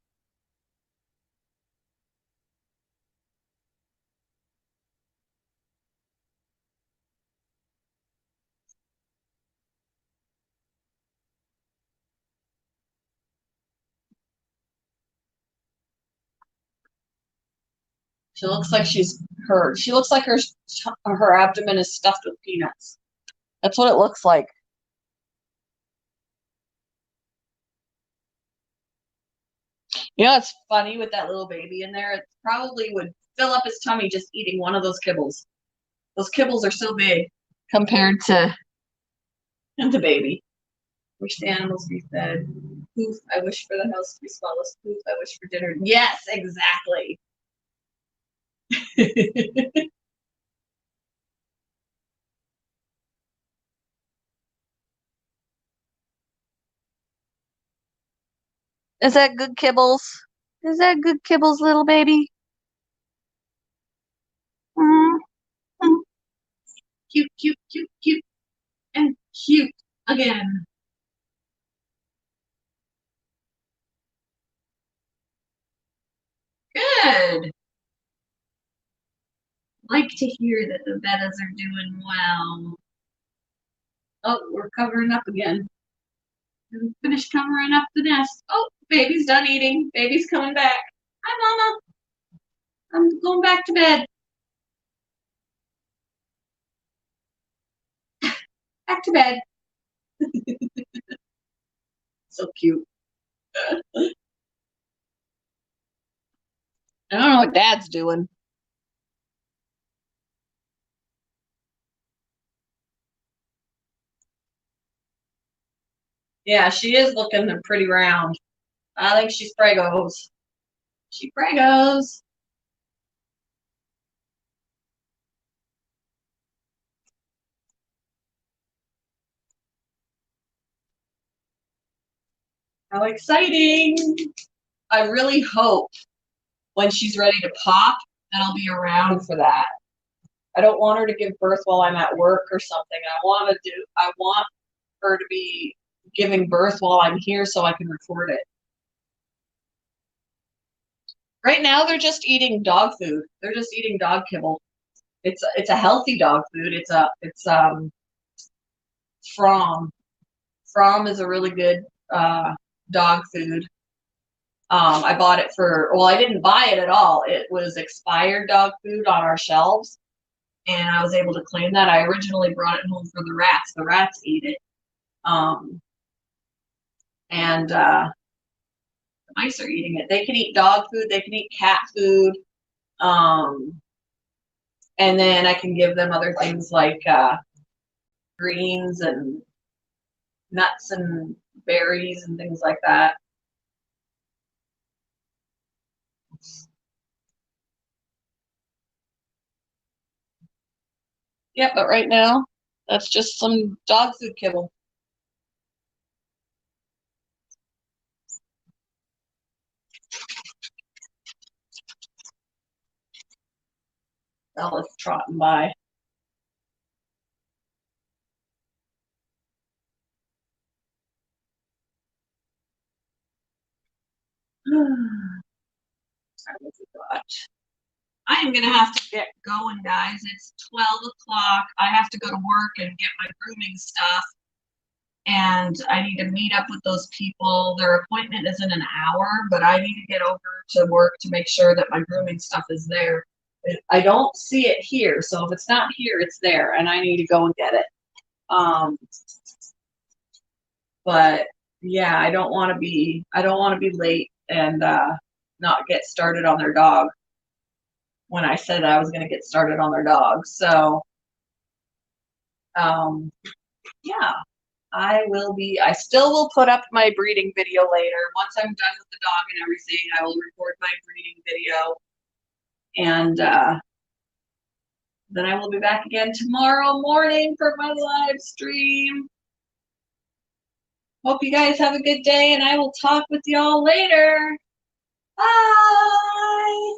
She looks like she looks like her abdomen is stuffed with peanuts. That's what it looks like. You know, it's funny with that little baby in there. It probably would fill up his tummy just eating one of those kibbles. Those kibbles are so big compared to the baby. Wish the animals be fed. Poof, I wish for the house to be spotless. Poof, I wish for dinner. Yes, exactly. Is that good kibbles? Is that good kibbles, little baby? Mm-hmm. Cute, cute, cute, cute, and cute again. Good. Like to hear that the Bettas are doing well. Oh, we're covering up again. We finished covering up the nest. Oh, baby's done eating. Baby's coming back. Hi, Mama. I'm going back to bed. Back to bed. So cute. I don't know what Dad's doing. Yeah, she is looking pretty round. I think she's pregos. She pregos. How exciting! I really hope when she's ready to pop that I'll be around for that. I don't want her to give birth while I'm at work or something. I want her to be giving birth while I'm here so I can record it. Right now they're just eating dog food. They're just eating dog kibble. It's a healthy dog food. It's Fromm. Fromm is a really good dog food. I bought it I didn't buy it at all. It was expired dog food on our shelves, and I was able to claim that. I originally brought it home for the rats. The rats eat it. And the mice are eating it. They can eat dog food. They can eat cat food. And then I can give them other things like greens and nuts and berries and things like that. Yeah, but right now, that's just some dog food kibble. Bella's trotting by. I am going to have to get going, guys. It's 12 o'clock. I have to go to work and get my grooming stuff. And I need to meet up with those people. Their appointment is in an hour, but I need to get over to work to make sure that my grooming stuff is there. I don't see it here, so if it's not here, it's there, and I need to go and get it. But yeah, I don't want to be late and not get started on their dog when I said I was going to get started on their dog. So yeah, I still will put up my breeding video later. Once I'm done with the dog and everything, I will record my breeding video. And then I will be back again tomorrow morning for my live stream. Hope you guys have a good day, and I will talk with y'all later. Bye!